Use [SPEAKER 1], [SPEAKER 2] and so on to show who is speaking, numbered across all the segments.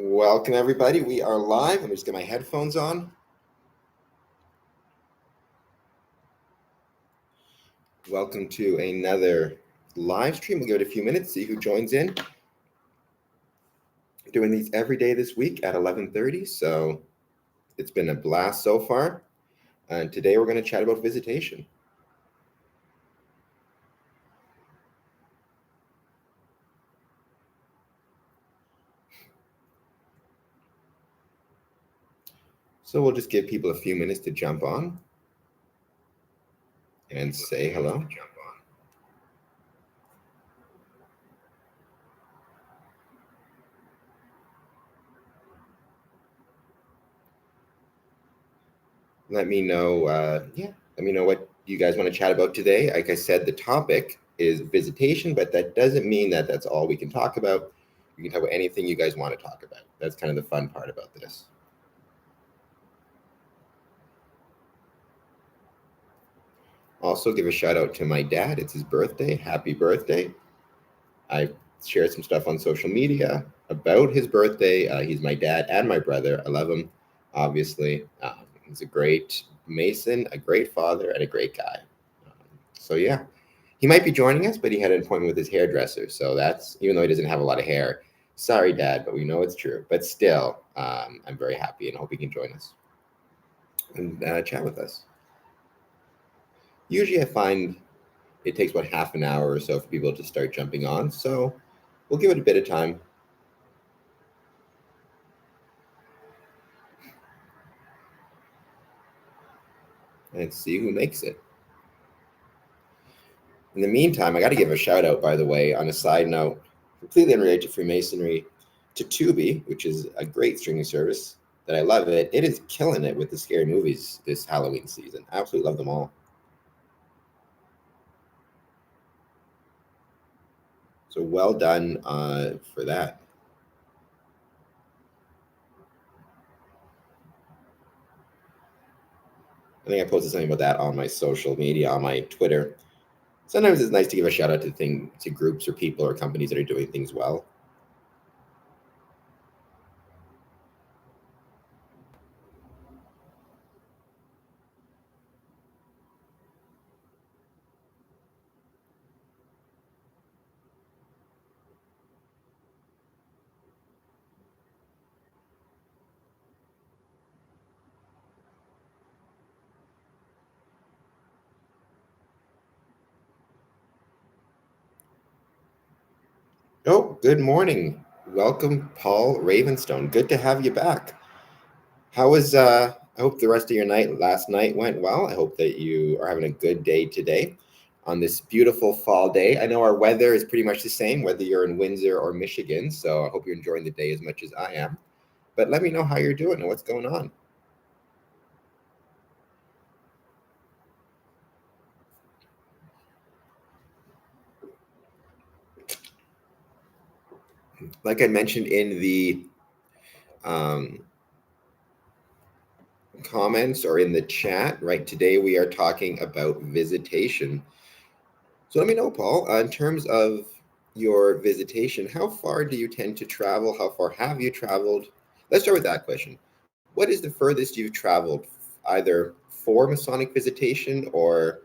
[SPEAKER 1] Welcome, everybody. We are live. Let me just get my headphones on. Welcome to another live stream. We'll give it a few minutes, see who joins in. Doing these every day this week at 11:30, so it's been a blast so far. And today we're going to chat about visitation. So we'll just give people a few minutes to jump on and say hello. Let me know, let me know what you guys want to chat about today. Like I said, the topic is visitation, but that doesn't mean that that's all we can talk about. We can talk about anything you guys want to talk about. That's kind of the fun part about this. Also, give a shout out to my dad. It's his birthday. Happy birthday. I shared some stuff on social media about his birthday. He's my dad and my brother. I love him, obviously. He's a great Mason, a great father, and a great guy. So, yeah, he might be joining us, but he had an appointment with his hairdresser. So that's, even though he doesn't have a lot of hair, sorry, Dad, but we know it's true. But still, I'm very happy and hope he can join us and chat with us. Usually I find it takes about half an hour or so for people to start jumping on. So we'll give it a bit of time. And see who makes it. In the meantime, I got to give a shout out, by the way, on a side note, completely unrelated to Freemasonry, to Tubi, which is a great streaming service that I love it. It is killing it with the scary movies this Halloween season. I absolutely love them all. So well done for that. I think I posted something about that on my social media, on my Twitter. Sometimes it's nice to give a shout out to groups or people or companies that are doing things well. Oh, good morning. Welcome, Paul Ravenstone. Good to have you back. How was I hope the rest of your night last night went well. I hope that you are having a good day today on this beautiful fall day. I know our weather is pretty much the same, whether you're in Windsor or Michigan. So I hope you're enjoying the day as much as I am. But let me know how you're doing and what's going on. Like I mentioned in the comments or in the chat, right? Today we are talking about visitation. So let me know, Paul, in terms of your visitation, how far do you tend to travel? How far have you traveled? Let's start with that question. What is the furthest you've traveled, either for Masonic visitation or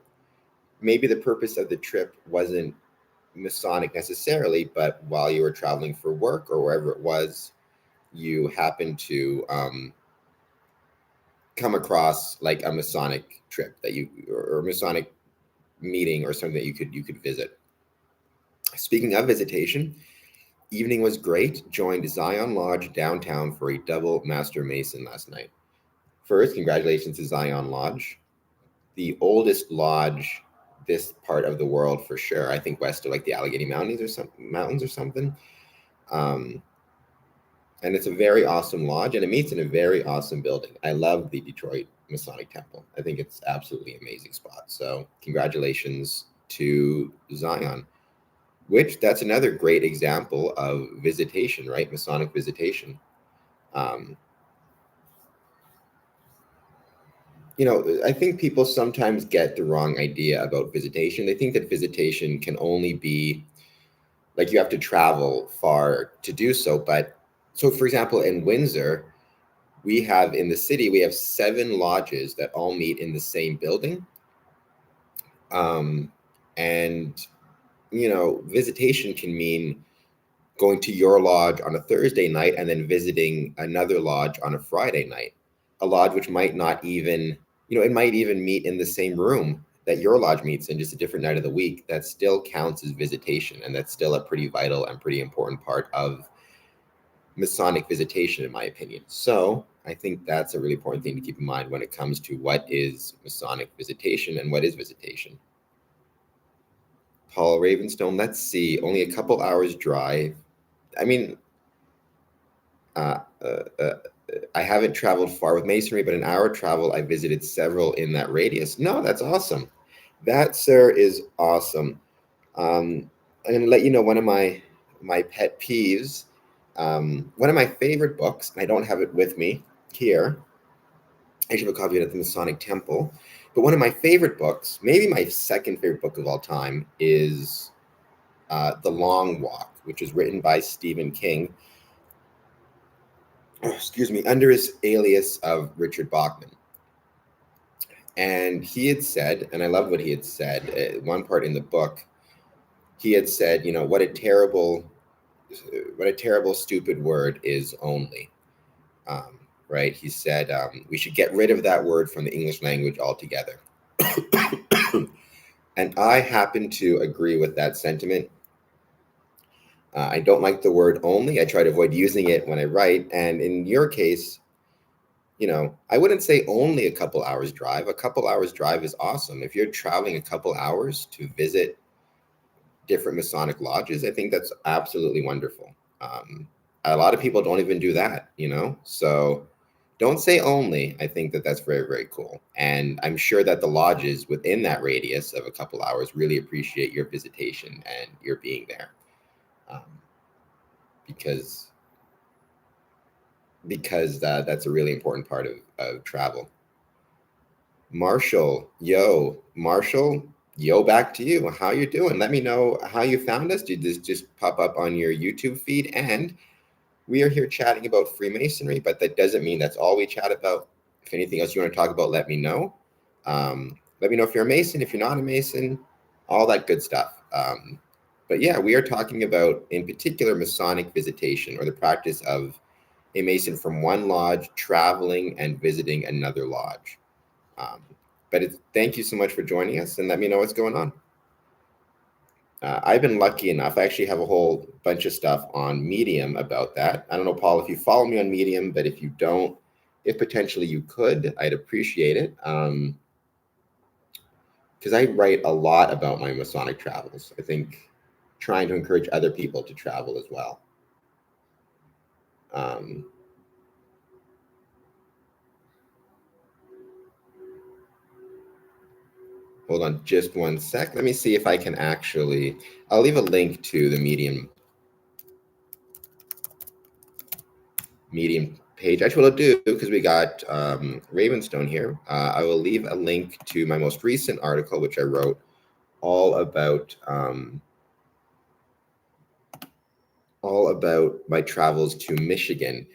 [SPEAKER 1] maybe the purpose of the trip wasn't Masonic necessarily, but while you were traveling for work or wherever it was, you happened to come across like a Masonic trip that you or a Masonic meeting or something that you could visit. Speaking of visitation, evening was great. Joined Zion Lodge downtown for a double Master Mason last night. First, congratulations to Zion Lodge, the oldest lodge this part of the world for sure. I think west of like the Allegheny Mountains or something. And it's a very awesome lodge, and it meets in a very awesome building. I love the Detroit Masonic Temple. I think it's absolutely amazing spot. So congratulations to Zion, which that's another great example of visitation, right? Masonic visitation. I think people sometimes get the wrong idea about visitation. They think that visitation can only be like you have to travel far to do so, but So, for example, in Windsor, we have 7 lodges that all meet in the same building. And, visitation can mean going to your lodge on a Thursday night and then visiting another lodge on a Friday night. A lodge which might not even, it might even meet in the same room that your lodge meets in, just a different night of the week. That still counts as visitation. And that's still a pretty vital and pretty important part of Masonic visitation, in my opinion. So I think that's a really important thing to keep in mind when it comes to what is Masonic visitation and what is visitation. Paul Ravenstone, let's see, only a couple hours drive. I mean, I haven't traveled far with Masonry, but an hour travel, I visited several in that radius. No, that's awesome. That, sir, is awesome. I'm going to let you know one of my pet peeves. One of my favorite books, and I don't have it with me here. I actually have a copy of it at the Masonic Temple. But one of my favorite books, maybe my second favorite book of all time, is The Long Walk, which is written by Stephen King. Excuse me, under his alias of Richard Bachman. And he had said, and I love what he had said, one part in the book, he had said, what a terrible, stupid word is only. Right? He said, we should get rid of that word from the English language altogether. And I happen to agree with that sentiment. I don't like the word only. I try to avoid using it when I write. And in your case, I wouldn't say only a couple hours drive. A couple hours drive is awesome. If you're traveling a couple hours to visit different Masonic lodges, I think that's absolutely wonderful. A lot of people don't even do that, so don't say only. I think that that's very, very cool. And I'm sure that the lodges within that radius of a couple hours really appreciate your visitation and your being there. Because that's a really important part of travel. Marshall, back to you. How you doing? Let me know how you found us. Did this just pop up on your YouTube feed? And we are here chatting about Freemasonry, but that doesn't mean that's all we chat about. If anything else you want to talk about, let me know. Let me know if you're a Mason, if you're not a Mason, all that good stuff. But yeah, we are talking about, in particular, Masonic visitation, or the practice of a Mason from one lodge traveling and visiting another lodge. But thank you so much for joining us, and let me know what's going on. I've been lucky enough. I actually have a whole bunch of stuff on Medium about that. I don't know, Paul, if you follow me on Medium, but if you don't, if potentially you could, I'd appreciate it. Because I write a lot about my Masonic travels. I think trying to encourage other people to travel as well. Hold on just one sec. Let me see if I can I'll leave a link to the Medium page. Actually, what I'll do, because we got Ravenstone here, I will leave a link to my most recent article, which I wrote all about my travels to Michigan,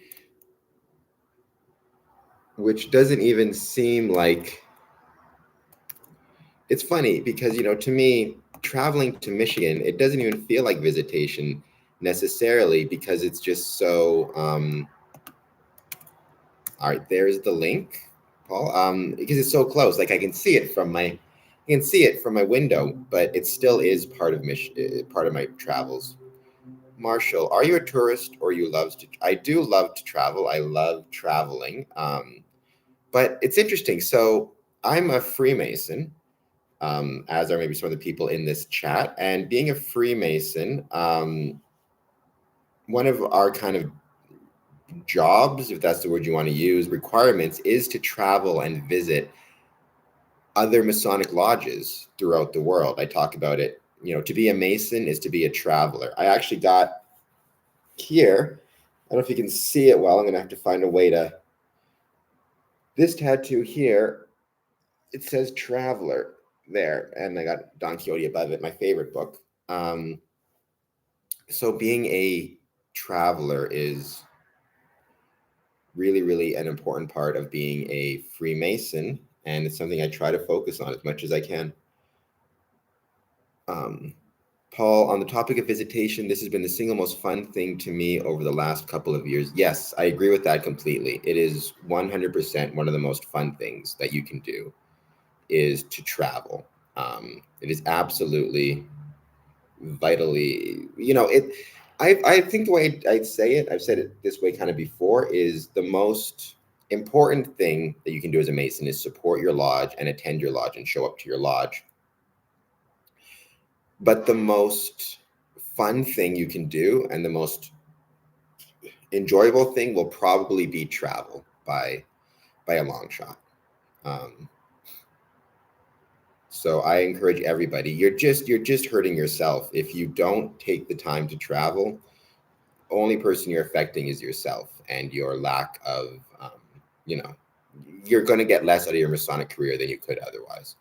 [SPEAKER 1] which doesn't even seem like, it's funny because, to me, traveling to Michigan, it doesn't even feel like visitation necessarily, because it's just so, all right, there's the link, Paul, because it's so close. Like I can see it from my window, but it still is part of my travels. Marshall, are you a tourist or you love to? I do love to travel. I love traveling. But it's interesting. So I'm a Freemason, as are maybe some of the people in this chat. And being a Freemason, one of our kind of jobs, if that's the word you want to use, requirements, is to travel and visit other Masonic lodges throughout the world. I talk about it. To be a Mason is to be a traveler. I actually got here, I don't know if you can see it well. I'm going to have to find a way to. This tattoo here, it says traveler there, and I got Don Quixote above it, my favorite book. So being a traveler is really, really an important part of being a Freemason, and it's something I try to focus on as much as I can. Paul, on the topic of visitation, this has been the single most fun thing to me over the last couple of years. Yes, I agree with that completely. It is 100% one of the most fun things that you can do is to travel. It is absolutely vitally, I think the way I'd say it, I've said it this way kind of before, is the most important thing that you can do as a Mason is support your lodge and attend your lodge and show up to your lodge. But the most fun thing you can do and the most enjoyable thing will probably be travel by a long shot. So I encourage everybody. You're just hurting yourself if you don't take the time to travel. Only person you're affecting is yourself and your lack of, you're going to get less out of your Masonic career than you could otherwise.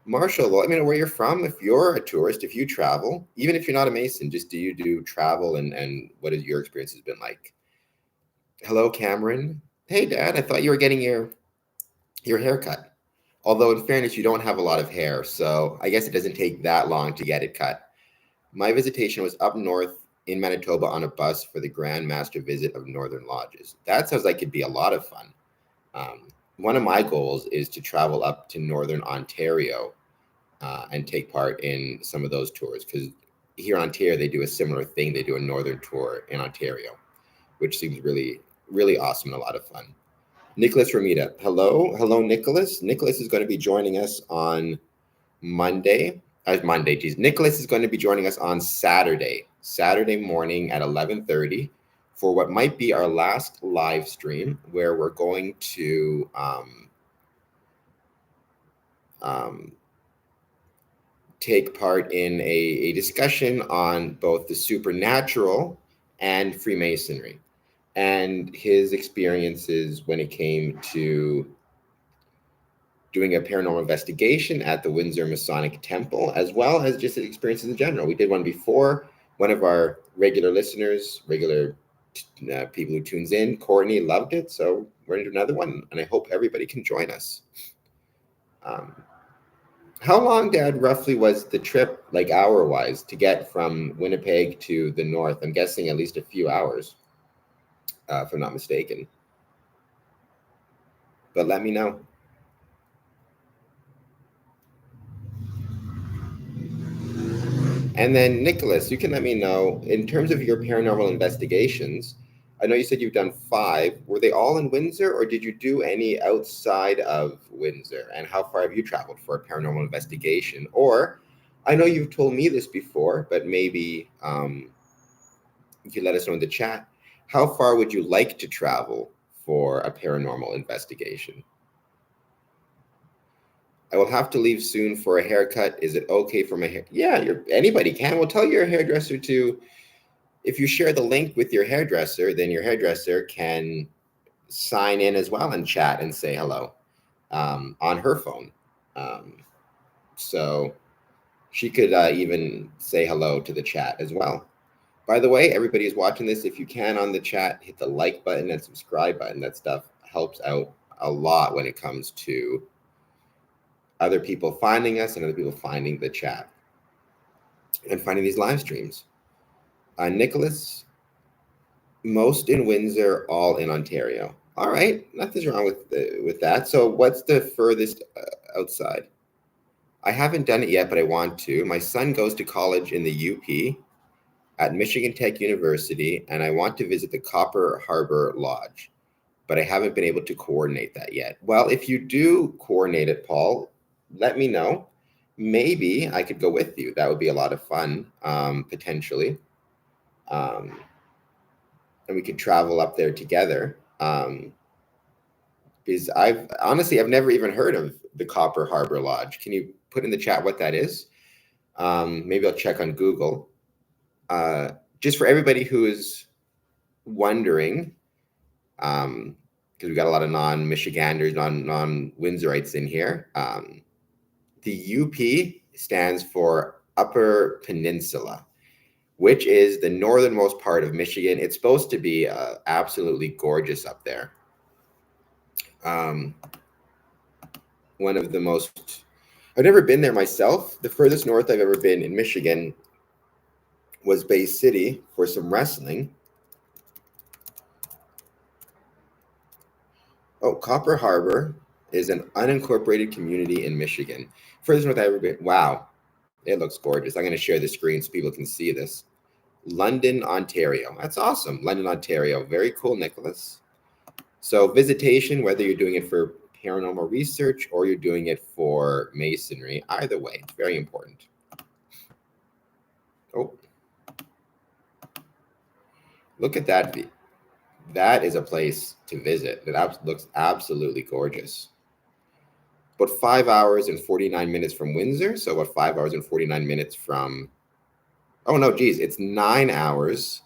[SPEAKER 1] Marshall, well, I mean, where you're from, if you're a tourist, if you travel, even if you're not a Mason, just do you do travel and what has your experience has been like? Hello, Cameron. Hey, Dad, I thought you were getting your haircut. Although in fairness, you don't have a lot of hair, so I guess it doesn't take that long to get it cut. My visitation was up north in Manitoba on a bus for the Grand Master visit of Northern Lodges. That sounds like it'd be a lot of fun. One of my goals is to travel up to Northern Ontario and take part in some of those tours, because here in Ontario, they do a similar thing. They do a Northern tour in Ontario, which seems really, really awesome and a lot of fun. Nicholas Ramita. Hello, Nicholas. Nicholas is going to be joining us on Monday. Nicholas is going to be joining us on Saturday morning at 11:30 for what might be our last live stream, where we're going to take part in a discussion on both the supernatural and Freemasonry, and his experiences when it came to doing a paranormal investigation at the Windsor Masonic Temple, as well as just experiences in general. We did one before. One of our regular listeners, people who tunes in, Courtney, loved it. So we're going to do another one, and I hope everybody can join us. How long, Dad, roughly was the trip, like hour-wise, to get from Winnipeg to the north? I'm guessing at least a few hours, if I'm not mistaken. But let me know. And then, Nicholas, you can let me know, in terms of your paranormal investigations, I know you said you've done 5. Were they all in Windsor, or did you do any outside of Windsor? And how far have you traveled for a paranormal investigation? Or, I know you've told me this before, but maybe you could let us know in the chat, how far would you like to travel for a paranormal investigation? I will have to leave soon for a haircut. Is it okay for my hair? Yeah, anybody can. Well, tell your hairdresser to, if you share the link with your hairdresser, then your hairdresser can sign in as well and chat and say hello on her phone. So she could even say hello to the chat as well. By the way, everybody who's watching this, if you can on the chat, hit the like button and subscribe button. That stuff helps out a lot when it comes to other people finding us and other people finding the chat and finding these live streams. Nicholas, most in Windsor, all in Ontario. All right, nothing's wrong with that. So what's the furthest outside? I haven't done it yet, but I want to. My son goes to college in the UP at Michigan Tech University, and I want to visit the Copper Harbor Lodge, but I haven't been able to coordinate that yet. Well, if you do coordinate it, Paul, let me know. Maybe I could go with you. That would be a lot of fun, potentially. And we could travel up there together. Because I've never even heard of the Copper Harbor Lodge. Can you put in the chat what that is? Maybe I'll check on Google. Just for everybody who is wondering, because we've got a lot of non-Michiganders, non-Windsorites in here. The UP stands for Upper Peninsula, which is the northernmost part of Michigan. It's supposed to be absolutely gorgeous up there. One of the most, I've never been there myself. The furthest north I've ever been in Michigan was Bay City for some wrestling. Oh, Copper Harbor is an unincorporated community in Michigan. Furthest north I've ever been. Wow, it looks gorgeous. I'm going to share the screen so people can see this. London, Ontario. That's awesome. London, Ontario. Very cool, Nicholas. So visitation, whether you're doing it for paranormal research or you're doing it for masonry, either way, it's very important. Oh, look at that view. That is a place to visit. It looks absolutely gorgeous. About 5 hours and 49 minutes from Windsor. So about 5 hours and 49 minutes from, oh no, geez, it's 9 hours.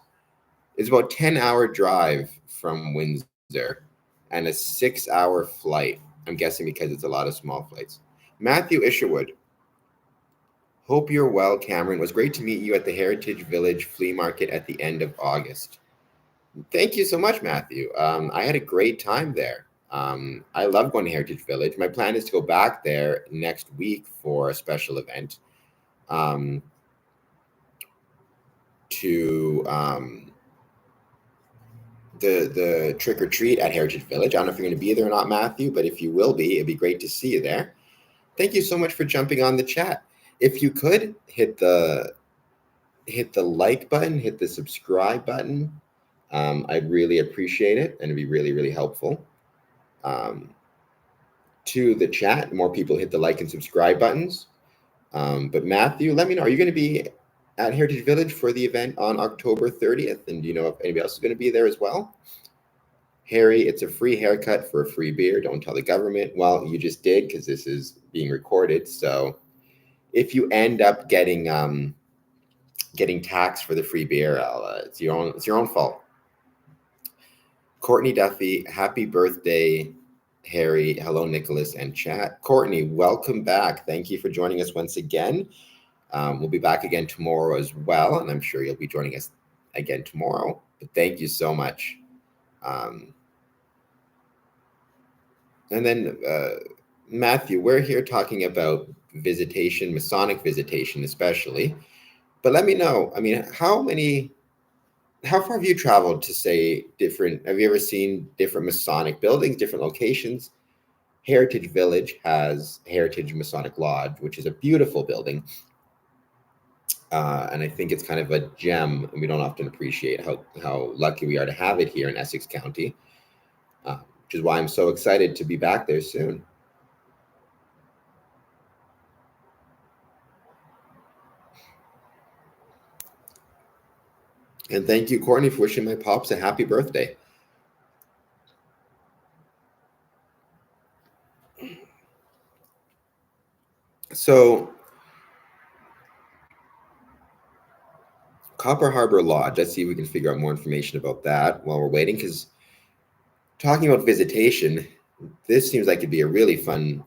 [SPEAKER 1] It's about 10-hour drive from Windsor and a 6-hour flight. I'm guessing because it's a lot of small flights. Matthew Isherwood. Hope you're well, Cameron. It was great to meet you at the Heritage Village Flea Market at the end of August. Thank you so much, Matthew. I had a great time there. I love going to Heritage Village. My plan is to go back there next week for a special event to the trick or treat at Heritage Village. I don't know if you're going to be there or not, Matthew, but if you will be, it'd be great to see you there. Thank you so much for jumping on the chat. If you could hit the like button, hit the subscribe button, I'd really appreciate it, and it'd be really, really helpful. To the chat, more people hit the like and subscribe buttons. But Matthew, let me know, are you going to be at Heritage Village for the event on October 30th? And do you know if anybody else is going to be there as well? Harry, it's a free haircut for a free beer. Don't tell the government. Well, you just did, because this is being recorded. So if you end up getting taxed for the free beer, it's your own fault. Courtney Duffy, happy birthday, Harry. Hello, Nicholas and chat. Courtney, welcome back. Thank you for joining us once again. We'll be back again tomorrow as well, and I'm sure you'll be joining us again tomorrow. But thank you so much. And then Matthew, we're here talking about visitation, Masonic visitation especially. But let me know, I mean, how far have you traveled to say have you ever seen different Masonic buildings, different locations? Heritage Village has Heritage Masonic Lodge, which is a beautiful building. And I think it's kind of a gem, and we don't often appreciate how lucky we are to have it here in Essex County, which is why I'm so excited to be back there soon. And thank you, Courtney, for wishing my pops a happy birthday. So, Copper Harbor Lodge, let's see if we can figure out more information about that while we're waiting, because talking about visitation, this seems like it'd be a really fun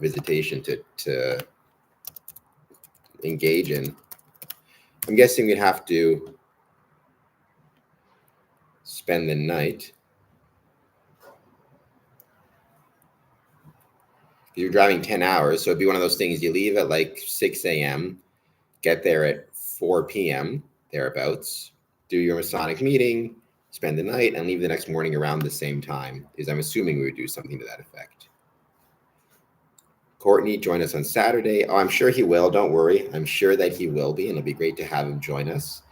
[SPEAKER 1] visitation to engage in. I'm guessing we'd have to spend the night. You're driving 10 hours, so it'd be one of those things, you leave at like 6 a.m., get there at 4 p.m., thereabouts, do your Masonic meeting, spend the night, and leave the next morning around the same time, is I'm assuming we would do something to that effect. Courtney, join us on Saturday. Oh, I'm sure he will, don't worry. I'm sure that he will be, and it'll be great to have him join us.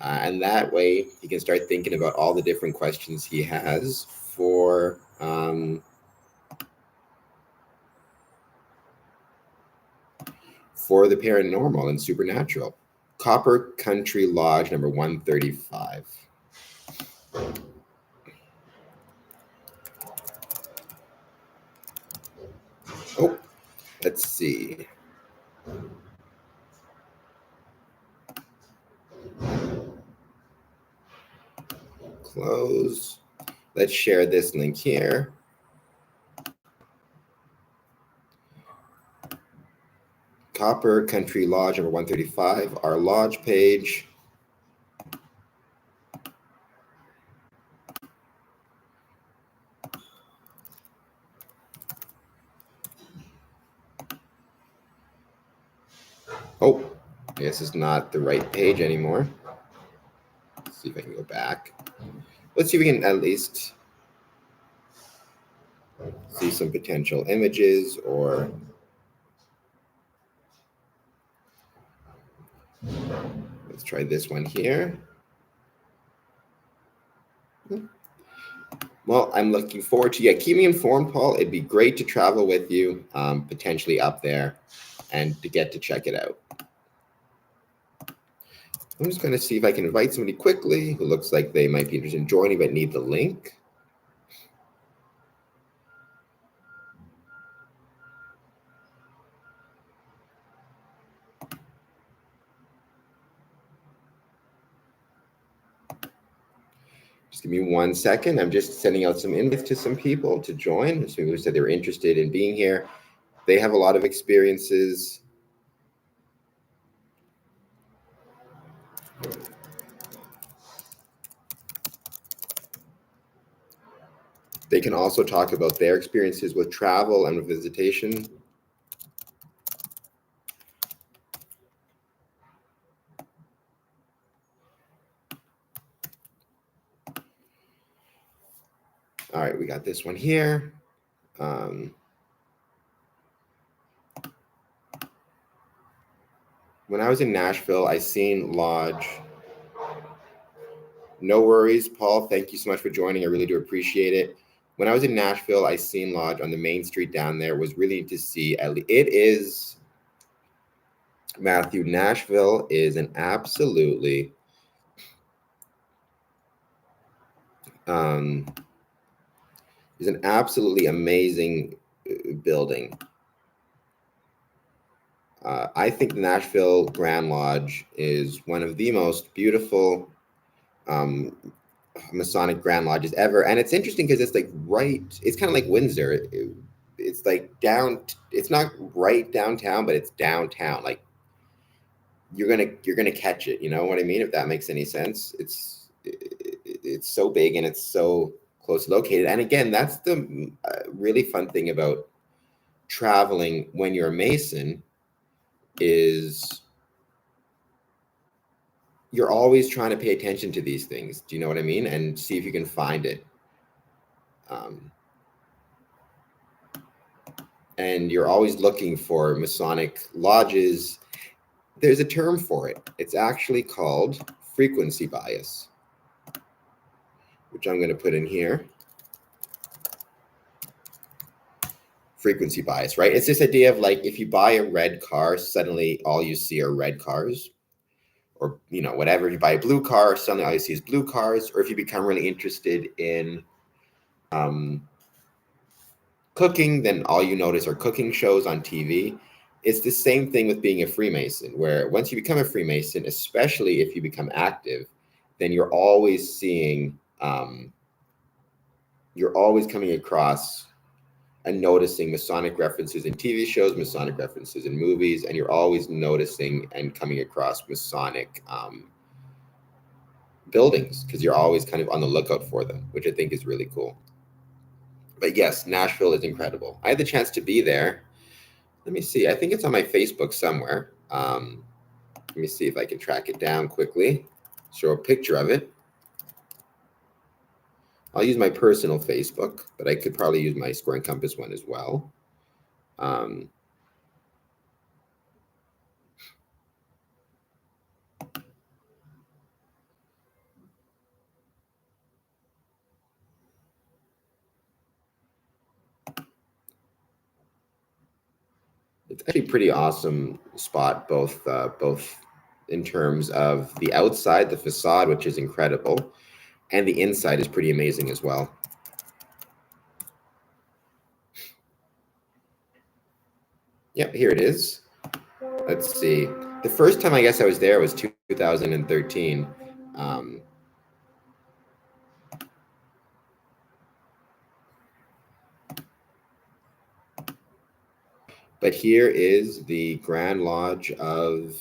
[SPEAKER 1] And that way, he can start thinking about all the different questions he has for the paranormal and supernatural. Copper Country Lodge, number 135. Oh, let's see. Close. Let's share this link here. Copper Country Lodge, number 135, our lodge page. Oh, I guess it's not the right page anymore. Let's see if I can go back. Let's see if we can at least see some potential images, or let's try this one here. Well, I'm looking forward to, keep me informed, Paul. It'd be great to travel with you, potentially up there, and to get to check it out. I'm just going to see if I can invite somebody quickly who looks like they might be interested in joining but need the link. Just give me 1 second. I'm just sending out some invites to some people to join. Some people who said they were interested in being here. They have a lot of experiences. They can also talk about their experiences with travel and with visitation. All right, we got this one here. When I was in Nashville, I seen Lodge. No worries, Paul. Thank you so much for joining. I really do appreciate it. When I was in Nashville, I seen Lodge on the main street down there. Was really neat to see. It is, Matthew, Nashville is an absolutely amazing building. I think the Nashville Grand Lodge is one of the most beautiful Masonic Grand Lodges ever. And it's interesting because it's like it's kind of like Windsor. It's like it's not right downtown, but it's downtown. Like you're gonna catch it. You know what I mean? If that makes any sense. It's so big and it's so close located. And again, that's the really fun thing about traveling when you're a Mason is you're always trying to pay attention to these things. Do you know what I mean? And see if you can find it. And you're always looking for Masonic lodges. There's a term for it. It's actually called frequency bias, which I'm going to put in here. Frequency bias, right? It's this idea of like if you buy a red car, suddenly all you see are red cars. Or, whatever. You buy a blue car, suddenly all you see is blue cars. Or if you become really interested in cooking, then all you notice are cooking shows on TV. It's the same thing with being a Freemason, where once you become a Freemason, especially if you become active, then you're always seeing, you're always coming across and noticing Masonic references in TV shows, Masonic references in movies, and you're always noticing and coming across Masonic buildings because you're always kind of on the lookout for them, which I think is really cool. But yes, Nashville is incredible. I had the chance to be there. Let me see. I think it's on my Facebook somewhere. Let me see if I can track it down quickly. Show a picture of it. I'll use my personal Facebook, but I could probably use my Square and Compass one as well. It's actually a pretty awesome spot, both in terms of the outside, the facade, which is incredible, and the inside is pretty amazing as well. Yep, here it is. Let's see. The first time I guess I was there was 2013. But here is the Grand Lodge of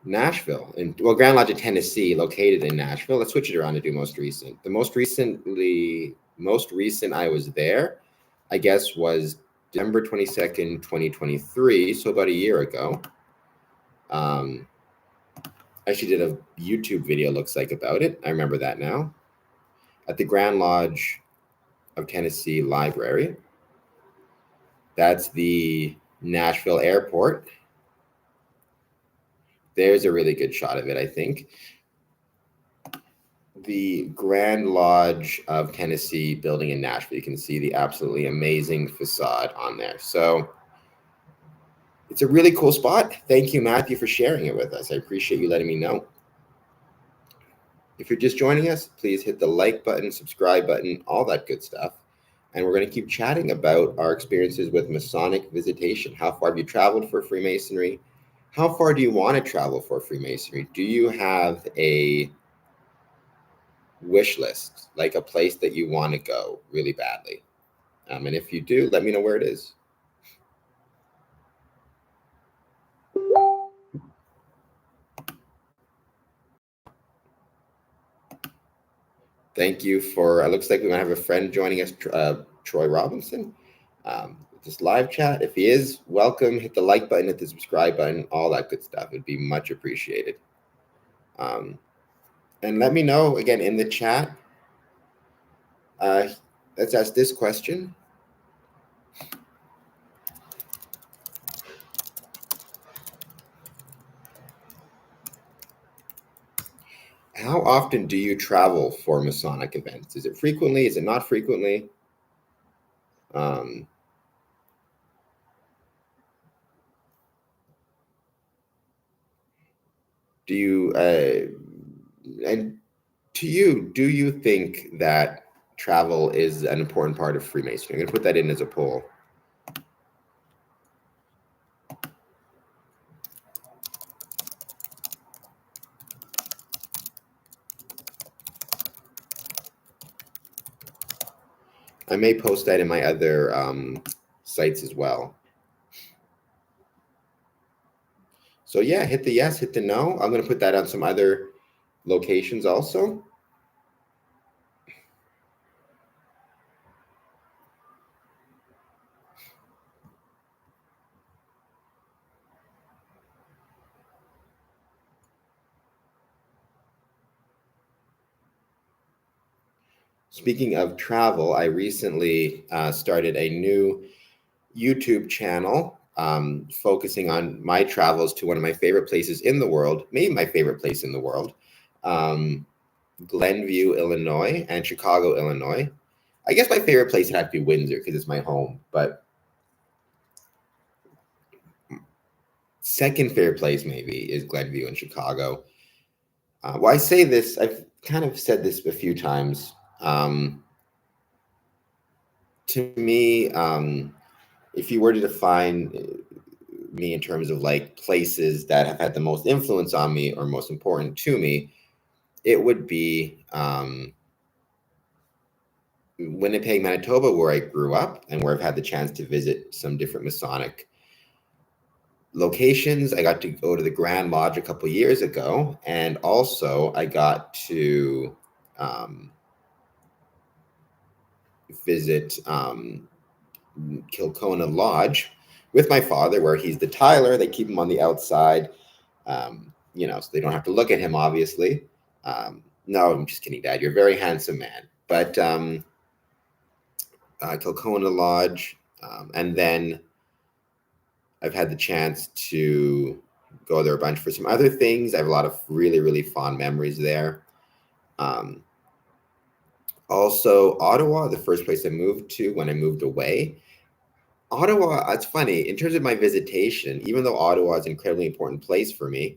[SPEAKER 1] Nashville, Grand Lodge of Tennessee, located in Nashville. Let's switch it around to do most recent. The most recent I was there, I guess, was December 22nd, 2023, so about a year ago. I actually did a YouTube video, looks like, about it. I remember that now. At the Grand Lodge of Tennessee Library. That's the Nashville airport. There's a really good shot of it, I think. The Grand Lodge of Tennessee building in Nashville. You can see the absolutely amazing facade on there. So it's a really cool spot. Thank you, Matthew, for sharing it with us. I appreciate you letting me know. If you're just joining us, please hit the like button, subscribe button, all that good stuff. And we're going to keep chatting about our experiences with Masonic Visitation. How far have you traveled for Freemasonry? How far do you want to travel for Freemasonry? Do you have a wish list, like a place that you want to go really badly? And if you do, let me know where it is. Thank you for, it looks like we might have a friend joining us, Troy Robinson. This live chat. If he is, welcome. Hit the like button, hit the subscribe button, all that good stuff. It'd be much appreciated. And let me know again in the chat. Let's ask this question. How often do you travel for Masonic events? Is it frequently? Is it not frequently? Do you, and to you, do you think that travel is an important part of Freemasonry? I'm going to put that in as a poll. I may post that in my other sites as well. So yeah, hit the yes, hit the no. I'm going to put that on some other locations also. Speaking of travel, I recently started a new YouTube channel focusing on my travels to one of my favorite places in the world, maybe my favorite place in the world, Glenview, Illinois, and Chicago, Illinois. I guess my favorite place would have to be Windsor because it's my home, but second favorite place maybe is Glenview in Chicago. Well, I say this, I've kind of said this a few times. To me, if you were to define me in terms of like places that have had the most influence on me or most important to me, it would be Winnipeg, Manitoba, where I grew up and where I've had the chance to visit some different Masonic locations. I got to go to the Grand Lodge a couple years ago, and also I got to visit Kilcona Lodge with my father, where he's the tiler. They keep him on the outside, so they don't have to look at him, obviously. No, I'm just kidding, Dad. You're a very handsome man. But Kilcona Lodge, and then I've had the chance to go there a bunch for some other things. I have a lot of really, really fond memories there. Also, Ottawa, the first place I moved to when I moved away. Ottawa, it's funny, in terms of my visitation, even though Ottawa is an incredibly important place for me,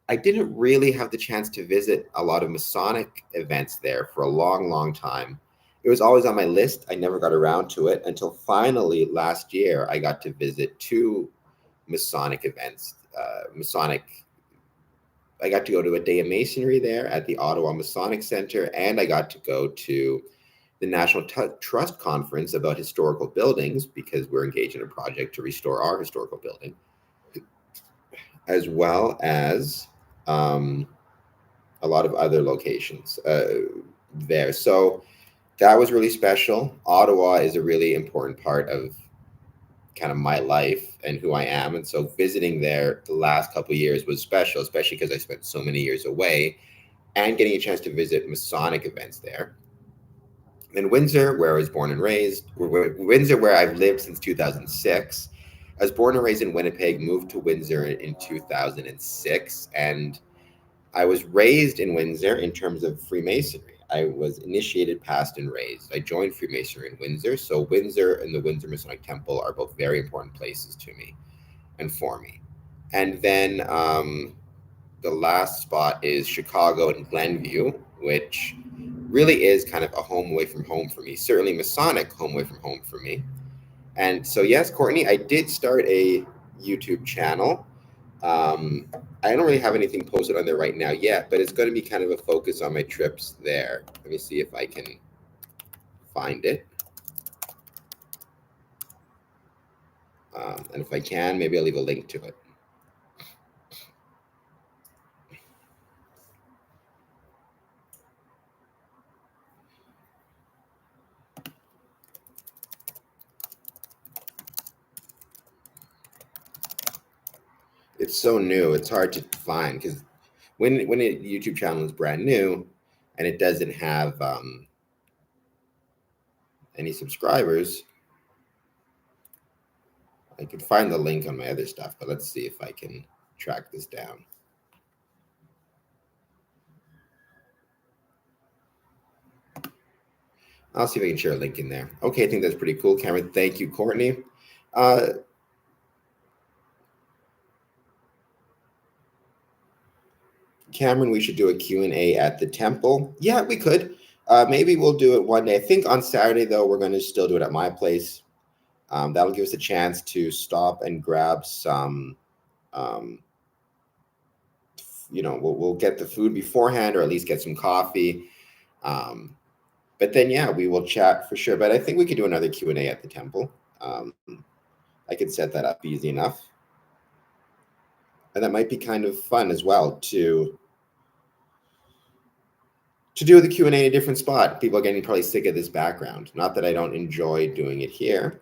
[SPEAKER 1] I didn't really have the chance to visit a lot of Masonic events there for a long, long time. It was always on my list. I never got around to it until finally last year, I got to visit two Masonic events. I got to go to a day of Masonry there at the Ottawa Masonic Center, and I got to go to the National Trust Conference about historical buildings, because we're engaged in a project to restore our historical building, as well as a lot of other locations there. So that was really special. Ottawa is a really important part of kind of my life and who I am. And so visiting there the last couple of years was special, especially because I spent so many years away, and getting a chance to visit Masonic events there. In Windsor, where I was born and raised, Windsor, where I've lived since 2006. I was born and raised in Winnipeg, moved to Windsor in 2006, and I was raised in Windsor in terms of Freemasonry. I was initiated, passed, and raised. I joined Freemasonry in Windsor. So Windsor and the Windsor Masonic Temple are both very important places to me and for me. And then the last spot is Chicago and Glenview, which really is kind of a home away from home for me. Certainly Masonic home away from home for me. And so, yes, Courtney, I did start a YouTube channel. I don't really have anything posted on there right now yet, but it's going to be kind of a focus on my trips there. Let me see if I can find it. And if I can, maybe I'll leave a link to it. It's so new, it's hard to find, because when a YouTube channel is brand new and it doesn't have any subscribers, I could find the link on my other stuff, but let's see if I can track this down. I'll see if I can share a link in there. Okay, I think that's pretty cool, Cameron. Thank you, Courtney. Cameron, we should do a Q&A at the temple. Yeah, we could. Maybe we'll do it one day. I think on Saturday, though, we're going to still do it at my place. That'll give us a chance to stop and grab some, we'll get the food beforehand, or at least get some coffee. But then, yeah, we will chat for sure. But I think we could do another Q&A at the temple. I could set that up easy enough. And that might be kind of fun as well to do the Q&A in a different spot. People are getting probably sick of this background. Not that I don't enjoy doing it here.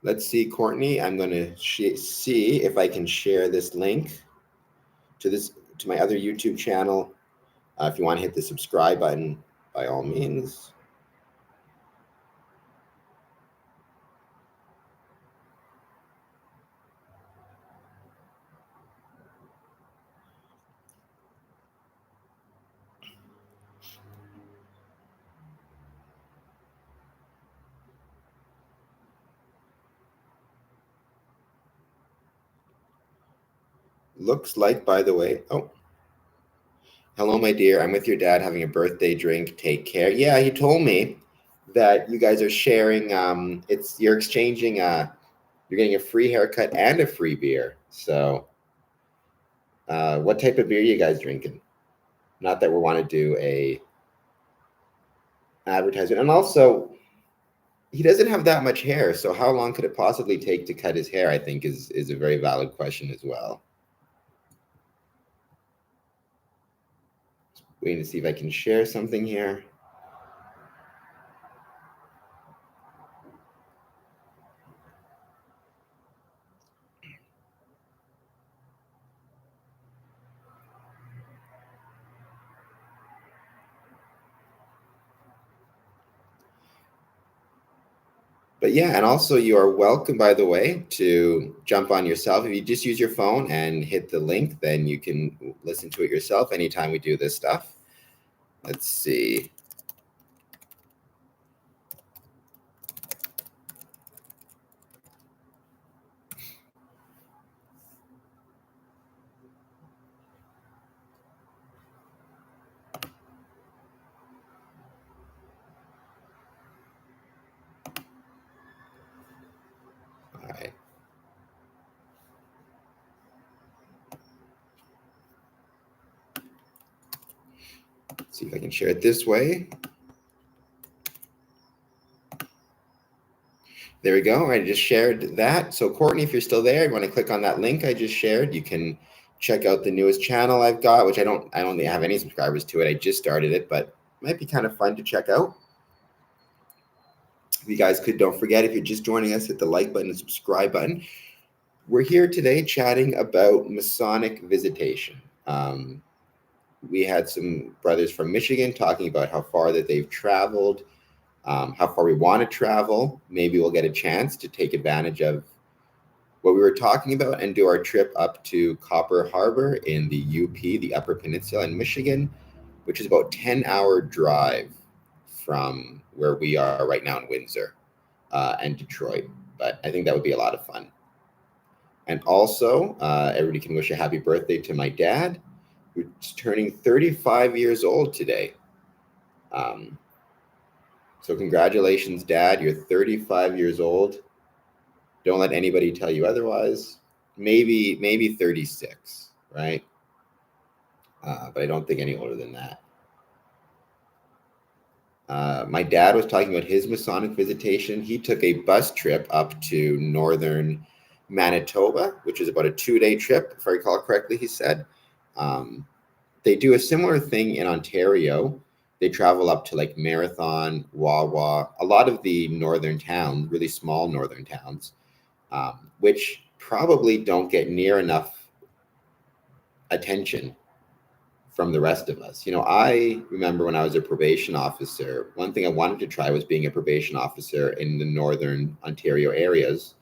[SPEAKER 1] Let's see, Courtney. I'm going to see if I can share this link to my other YouTube channel. If you want to hit the subscribe button, by all means. Looks like, by the way, hello, my dear. I'm with your dad having a birthday drink. Take care. Yeah, he told me that you guys are sharing. You're exchanging. You're getting a free haircut and a free beer. So, what type of beer are you guys drinking? Not that we want to do a advertisement. And also, he doesn't have that much hair. So, how long could it possibly take to cut his hair? I think is a very valid question as well. Waiting to see if I can share something here. But yeah, and also you are welcome, by the way, to jump on yourself. If you just use your phone and hit the link, then you can listen to it yourself anytime we do this stuff. Let's see. All right. Let's see if I can share it this way. There we go. I just shared that. So Courtney, if you're still there, you want to click on that link I just shared. You can check out the newest channel I've got, which I don't have any subscribers to it. I just started it, but it might be kind of fun to check out. If you guys don't forget, if you're just joining us, hit the like button and subscribe button. We're here today chatting about Masonic Visitation. We had some brothers from Michigan talking about how far that they've traveled, how far we want to travel. Maybe we'll get a chance to take advantage of what we were talking about and do our trip up to Copper Harbor in the UP, the Upper Peninsula in Michigan, which is about 10-hour drive from where we are right now in Windsor and Detroit. But I think that would be a lot of fun. And also, everybody can wish a happy birthday to my dad, who's turning 35 years old today. So congratulations, Dad. You're 35 years old. Don't let anybody tell you otherwise. Maybe 36, right? But I don't think any older than that. My dad was talking about his Masonic visitation. He took a bus trip up to northern Manitoba, which is about a 2-day trip, if I recall correctly, he said. They do a similar thing in Ontario. They travel up to like Marathon, Wawa, a lot of the northern towns, really small northern towns, which probably don't get near enough attention from the rest of us. I remember when I was a probation officer, one thing I wanted to try was being a probation officer in the northern Ontario areas,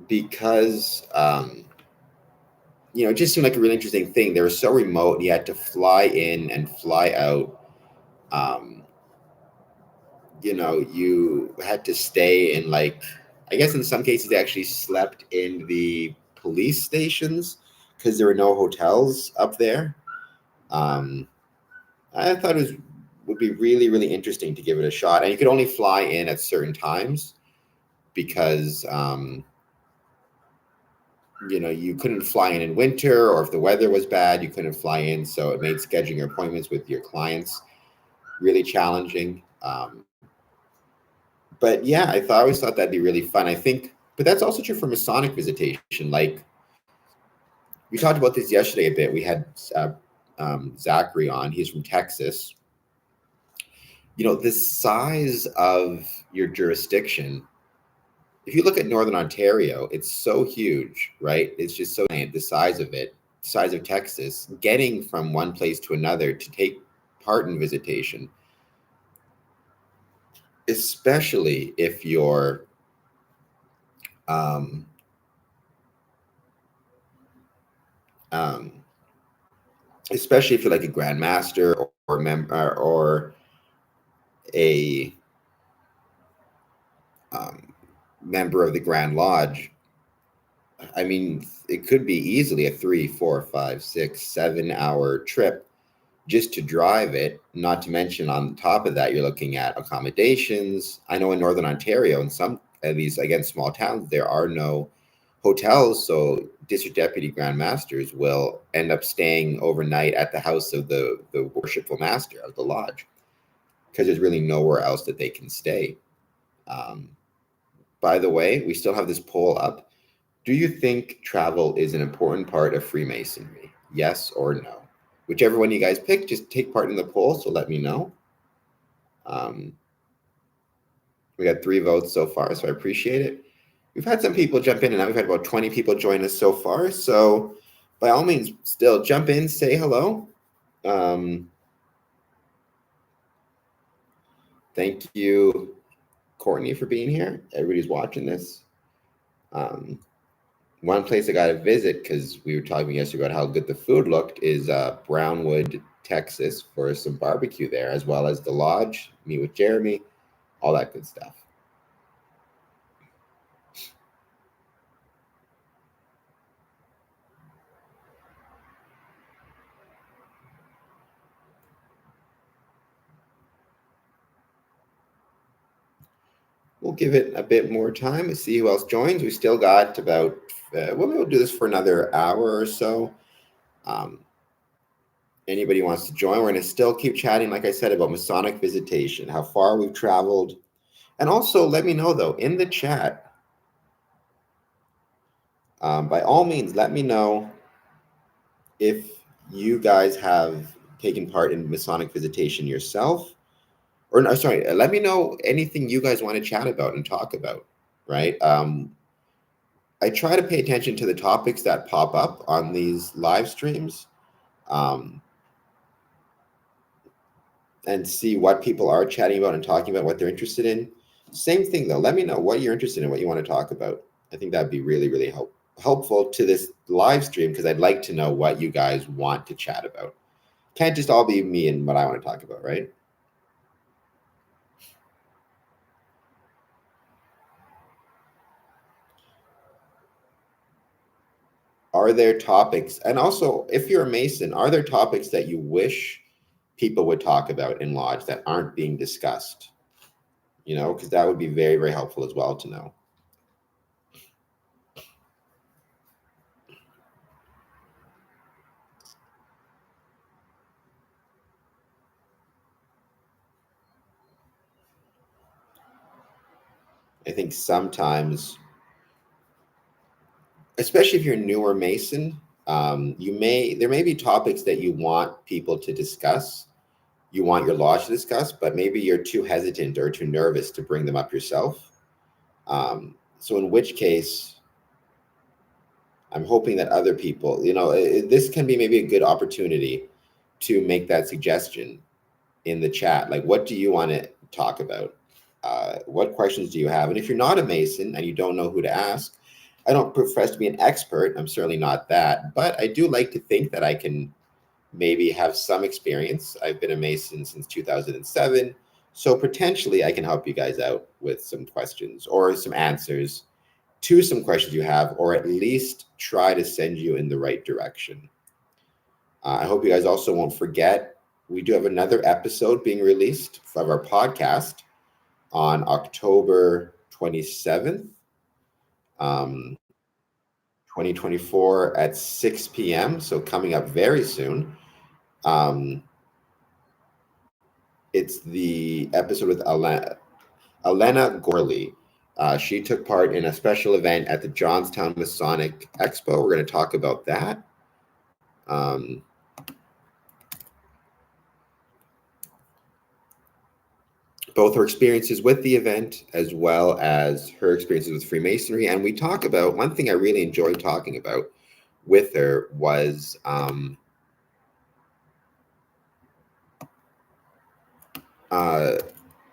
[SPEAKER 1] because it just seemed like a really interesting thing. They were so remote. You had to fly in and fly out. You had to stay in, like, I guess in some cases they actually slept in the police stations because there were no hotels up there. I thought would be really, really interesting to give it a shot. And you could only fly in at certain times because you couldn't fly in winter, or if the weather was bad, you couldn't fly in. So it made scheduling your appointments with your clients really challenging. But yeah, I always thought that'd be really fun. I think, but that's also true for Masonic visitation. Like, we talked about this yesterday a bit. We had Zachary on. He's from Texas. The size of your jurisdiction, if you look at Northern Ontario, it's so huge, right? It's just so giant, the size of it, the size of Texas. Getting from one place to another to take part in visitation, especially if you're especially if you're like a Grand Master or member or a member of the Grand Lodge. I mean, it could be easily a 3, 4, 5, 6, 7-hour trip just to drive it. Not to mention, on top of that, you're looking at accommodations. I know in Northern Ontario, in some of these, again, small towns, there are no hotels. So district deputy Grand Masters will end up staying overnight at the house of the worshipful master of the lodge, because there's really nowhere else that they can stay. By the way, we still have this poll up. Do you think travel is an important part of Freemasonry? Yes or no? Whichever one you guys pick, just take part in the poll, so let me know. We got 3 votes so far, so I appreciate it. We've had some people jump in, and now we've had about 20 people join us so far. So by all means, still jump in, say hello. Thank you, Courtney, for being here. Everybody's watching this. One place I got to visit, because we were talking yesterday about how good the food looked, is Brownwood, Texas, for some barbecue there, as well as the lodge, meet with Jeremy, all that good stuff. We'll give it a bit more time to see who else joins. We still got about, we'll do this for another hour or so. Anybody wants to join, we're going to still keep chatting, like I said, about Masonic visitation, how far we've traveled, And also let me know though in the chat, by all means, let me know if you guys have taken part in Masonic Visitation yourself, or no, sorry, let me know anything you guys want to chat about and talk about, right? I try to pay attention to the topics that pop up on these live streams, and see what people are chatting about and talking about, what they're interested in. Same thing though, let me know what you're interested in, what you want to talk about. I think that'd be really, really helpful to this live stream, because I'd like to know what you guys want to chat about. Can't just all be me and what I want to talk about, right? Are there topics, and also if you're a Mason, are there topics that you wish people would talk about in Lodge that aren't being discussed? Because that would be very, very helpful as well to know. I think sometimes, especially if you're a newer Mason, there may be topics that you want people to discuss, you want your lodge to discuss, but maybe you're too hesitant or too nervous to bring them up yourself. So in which case, I'm hoping that other people, this can be maybe a good opportunity to make that suggestion in the chat. Like, what do you want to talk about? What questions do you have? And if you're not a Mason and you don't know who to ask, I don't profess to be an expert. I'm certainly not that, but I do like to think that I can maybe have some experience. I've been a Mason since 2007. So potentially I can help you guys out with some questions or some answers to some questions you have, or at least try to send you in the right direction. I hope you guys also won't forget, we do have another episode being released of our podcast on October 27th, 2024 at 6 p.m. So coming up very soon. It's the episode with Elena Gorley. She took part in a special event at the Johnstown Masonic Expo. We're going to talk about that. Both her experiences with the event as well as her experiences with Freemasonry. And we talk about, one thing I really enjoyed talking about with her was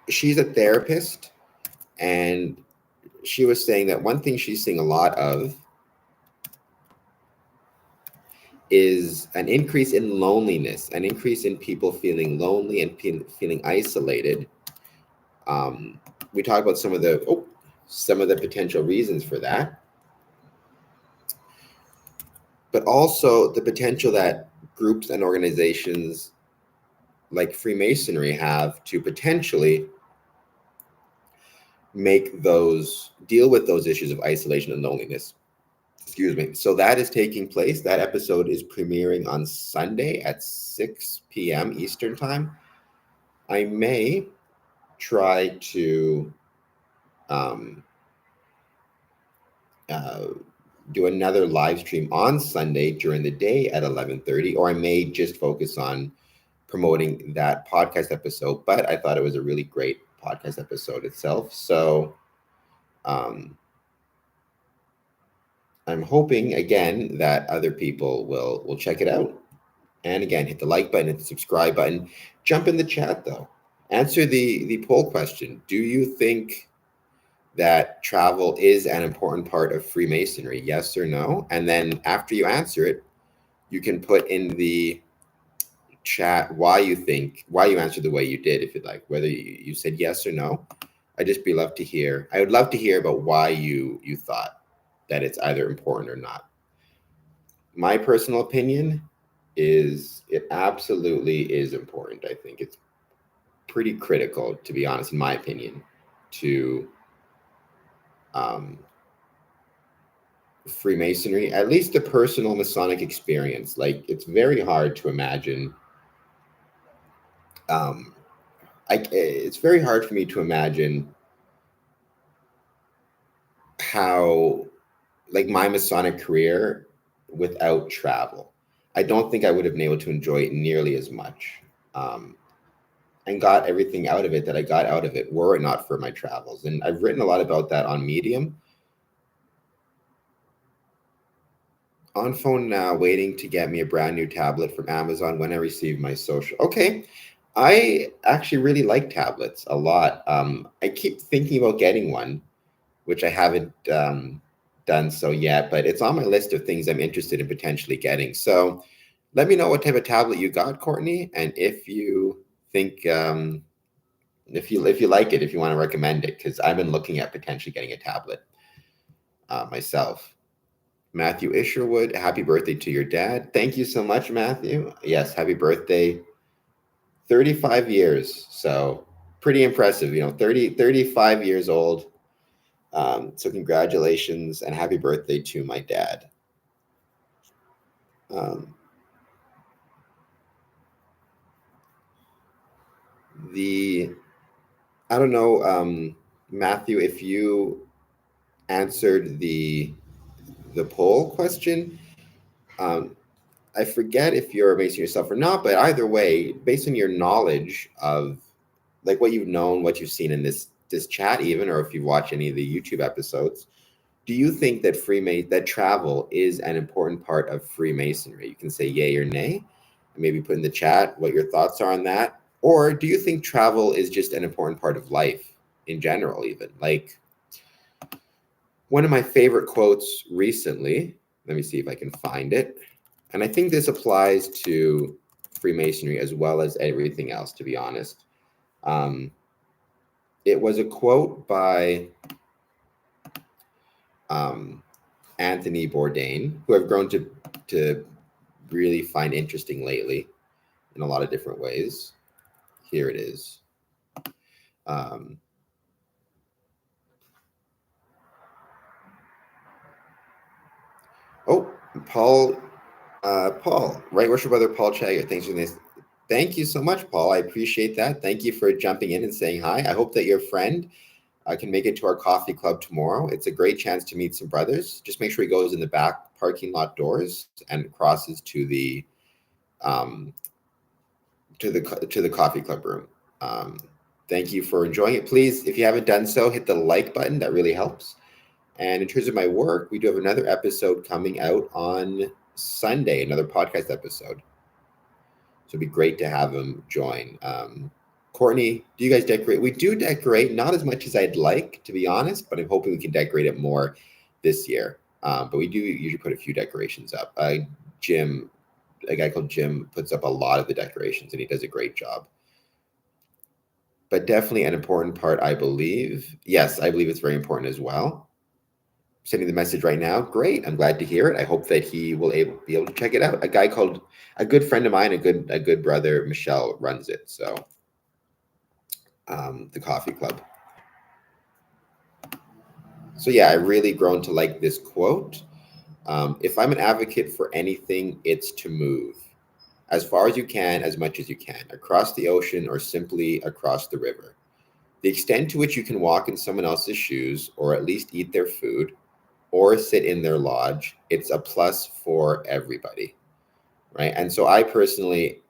[SPEAKER 1] she's a therapist, and she was saying that one thing she's seeing a lot of is an increase in loneliness, an increase in people feeling lonely and feeling isolated. We talk about some of the potential reasons for that, but also the potential that groups and organizations like Freemasonry have to potentially deal with those issues of isolation and loneliness. Excuse me. So that is taking place. That episode is premiering on Sunday at 6 p.m. Eastern Time. I may try to do another live stream on Sunday during the day at 11:30, or I may just focus on promoting that podcast episode. But I thought it was a really great podcast episode itself. So I'm hoping again that other people will check it out. And again, hit the like button, hit the subscribe button, jump in the chat though. Answer the poll question. Do you think that travel is an important part of Freemasonry? Yes or no? And then after you answer it, you can put in the chat why you answered the way you did, if you'd like, whether you said yes or no. I would love to hear about why you thought that it's either important or not. My personal opinion is it absolutely is important. I think it's pretty critical, to be honest, in my opinion, to Freemasonry, at least the personal Masonic experience. Like, it's very hard to imagine. It's very hard for me to imagine how, like, my Masonic career without travel. I don't think I would have been able to enjoy it nearly as much, and got everything out of it that I got out of it were it not for my travels. And I've written a lot about that on Medium. On phone now, waiting to get me a brand new tablet from Amazon when I receive my social. Okay. I actually really like tablets a lot. I keep thinking about getting one, which I haven't done so yet, but it's on my list of things I'm interested in potentially getting. So let me know what type of tablet you got, Courtney, and if you think if you like it, if you want to recommend it, because I've been looking at potentially getting a tablet myself. Matthew Isherwood, happy birthday to your dad. Thank you so much, Matthew. Yes, happy birthday. 35 years. So pretty impressive, 35 years old. So congratulations and happy birthday to my dad. I don't know, Matthew, if you answered the poll question. I forget if you're basing yourself or not, but either way, based on your knowledge of like what you've known, what you've seen in this chat, even, or if you've watched any of the YouTube episodes, do you think that that travel is an important part of Freemasonry? You can say yay or nay, and maybe put in the chat what your thoughts are on that. Or do you think travel is just an important part of life in general, even? Like, one of my favorite quotes recently, let me see if I can find it. And I think this applies to Freemasonry as well as everything else, to be honest. It was a quote by Anthony Bourdain, who I've grown to really find interesting lately in a lot of different ways. Here it is. Paul, Right Worship Brother Paul Chager, thanks for this. Thank you so much, Paul. I appreciate that. Thank you for jumping in and saying hi. I hope that your friend can make it to our coffee club tomorrow. It's a great chance to meet some brothers. Just make sure he goes in the back parking lot doors and crosses to the coffee club room. Thank you for enjoying it. Please, if you haven't done so, hit the like button. That really helps. And in terms of my work, we do have another episode coming out on Sunday, another podcast episode. So it'd be great to have him join. Courtney, do you guys decorate? We do decorate, not as much as I'd like, to be honest, but I'm hoping we can decorate it more this year. But we do usually put a few decorations up. Jim, a guy called Jim, puts up a lot of the decorations, and he does a great job. But definitely an important part, I believe. Yes, I believe it's very important as well. Sending the message right now. Great. I'm glad to hear it. I hope that he will be able to check it out. A good friend of mine, a good brother, Michelle, runs it. So the coffee club. So yeah, I really grown to like this quote. If I'm an advocate for anything, it's to move as far as you can, as much as you can, across the ocean or simply across the river. The extent to which you can walk in someone else's shoes or at least eat their food or sit in their lodge, it's a plus for everybody, right? And so I personally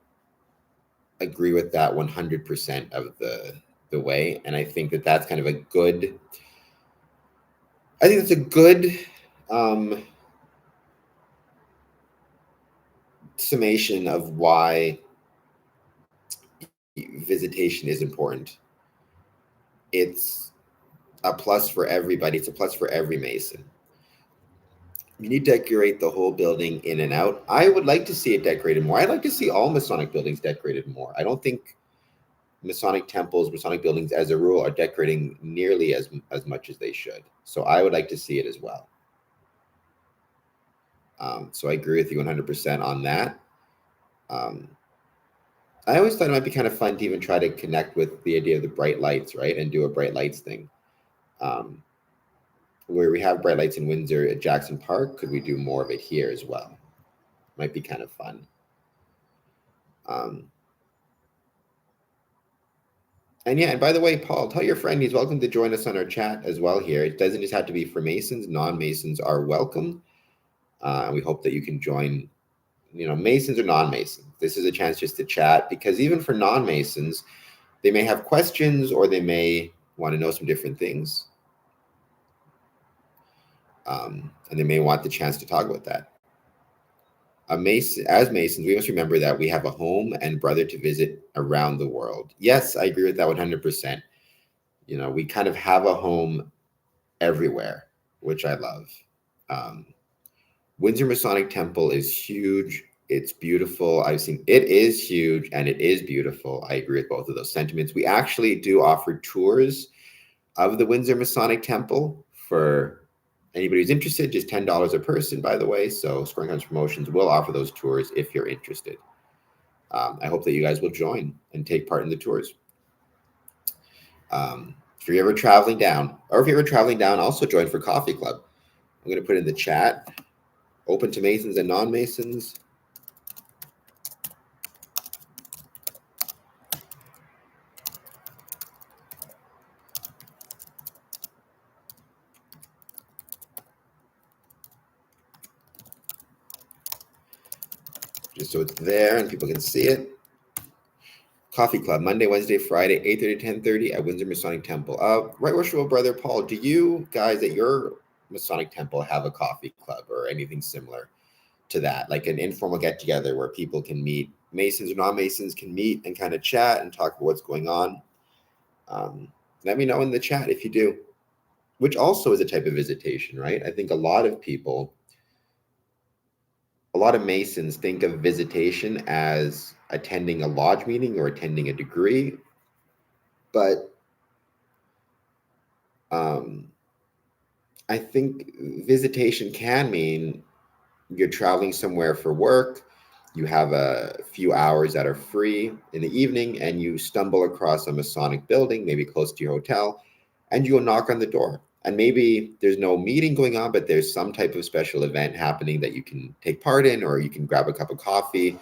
[SPEAKER 1] agree with that 100% of the way. And I think that that's kind of a good, summation of why visitation is important. It's a plus for everybody. It's a plus for every Mason. You need to decorate the whole building in and out. I would like to see it decorated more. I'd like to see all Masonic buildings decorated more. I don't think Masonic temples, Masonic buildings as a rule are decorating nearly as much as they should. So I would like to see it as well. So I agree with you 100% on that. I always thought it might be kind of fun to even try to connect with the idea of the bright lights, right? And do a bright lights thing. Where we have bright lights in Windsor at Jackson Park, could we do more of it here as well? Might be kind of fun. And yeah, and by the way, Paul, tell your friend he's welcome to join us on our chat as well here. It doesn't just have to be for Masons. Non-Masons are welcome. We hope that you can join, Masons or non-Masons. This is a chance just to chat, because even for non-Masons, they may have questions or they may want to know some different things. And they may want the chance to talk about that. As Masons, we must remember that we have a home and brother to visit around the world. Yes, I agree with that 100%. We kind of have a home everywhere, which I love. Windsor Masonic Temple is huge. It's beautiful. It is huge and it is beautiful. I agree with both of those sentiments. We actually do offer tours of the Windsor Masonic Temple for anybody who's interested. Just $10 a person, by the way. So Scoring Hunters Promotions will offer those tours if you're interested. I hope that you guys will join and take part in the tours. If you're ever traveling down, also join for Coffee Club. I'm going to put in the chat, open to Masons and non-Masons. Just so it's there and people can see it. Coffee Club, Monday, Wednesday, Friday, 8:30 to 10:30 at Windsor Masonic Temple. Right Worshipful Brother Paul, do you guys at your Masonic Temple have a coffee club or anything similar to that? Like an informal get-together where people can meet, Masons or non-Masons can meet and kind of chat and talk about what's going on? Let me know in the chat if you do, which also is a type of visitation, right? I think a lot of Masons think of visitation as attending a lodge meeting or attending a degree, but I think visitation can mean you're traveling somewhere for work, you have a few hours that are free in the evening, and you stumble across a Masonic building, maybe close to your hotel, and you will knock on the door. And maybe there's no meeting going on, but there's some type of special event happening that you can take part in, or you can grab a cup of coffee,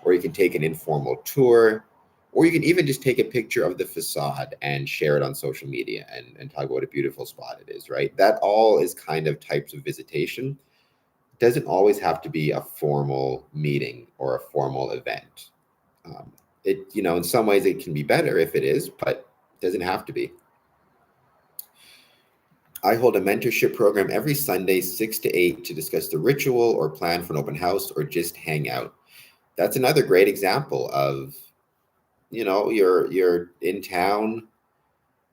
[SPEAKER 1] or you can take an informal tour, or you can even just take a picture of the facade and share it on social media and talk about what a beautiful spot it is, right? That all is kind of types of visitation. It doesn't always have to be a formal meeting or a formal event. In some ways it can be better if it is, but it doesn't have to be. I hold a mentorship program every Sunday, 6 to 8, to discuss the ritual or plan for an open house or just hang out. That's another great example of, you're in town,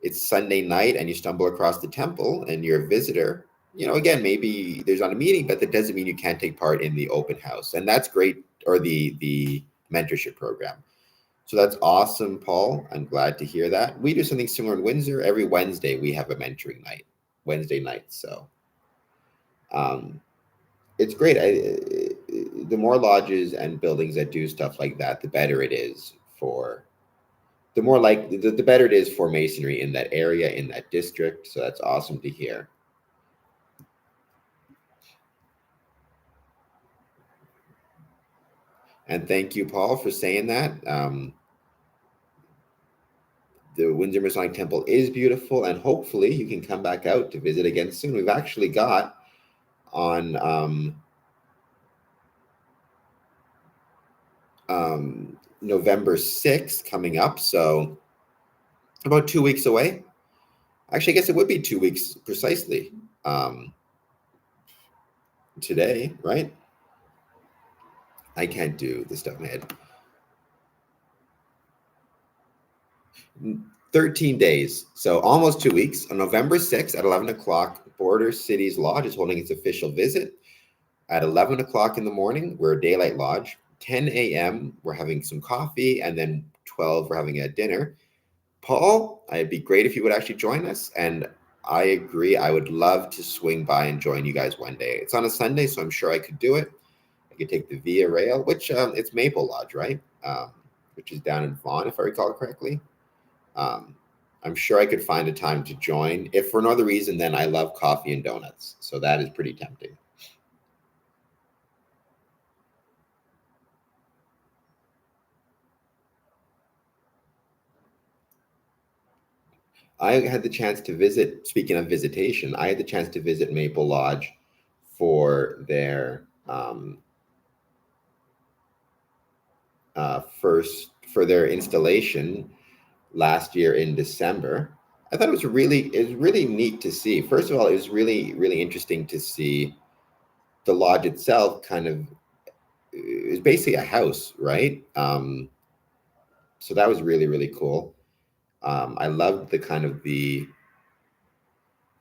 [SPEAKER 1] it's Sunday night, and you stumble across the temple and you're a visitor. Again, maybe there's not a meeting, but that doesn't mean you can't take part in the open house. And that's great, or the mentorship program. So that's awesome, Paul. I'm glad to hear that. We do something similar in Windsor. Every Wednesday, we have a mentoring night, Wednesday night. So it's great. The more lodges and buildings that do stuff like that, the better it is the better it is for Masonry in that area, in that district. So that's awesome to hear. And thank you, Paul, for saying that. The Windsor Masonic Temple is beautiful, and hopefully you can come back out to visit again soon. We've actually got on November 6th coming up, so about 2 weeks away. Actually, I guess it would be 2 weeks precisely today, right? I can't do this stuff in my head. 13 days, so almost 2 weeks. On November 6th at 11 o'clock, Border Cities Lodge is holding its official visit. At 11 o'clock in the morning, we're a daylight lodge. 10 a.m., we're having some coffee, and then 12, we're having a dinner. Paul, it'd be great if you would actually join us, and I agree. I would love to swing by and join you guys one day. It's on a Sunday, so I'm sure I could do it. I could take the Via Rail, which it's Maple Lodge, right? Which is down in Vaughan, if I recall correctly. I'm sure I could find a time to join. If for no other reason, then I love coffee and donuts, so that is pretty tempting. I had the chance to visit, speaking of visitation, I had the chance to visit Maple Lodge for their for their installation last year in December. I thought it was really neat to see. First of all, it was really interesting to see the lodge itself. Kind of, it was basically a house, right? So that was really cool. I loved the kind of the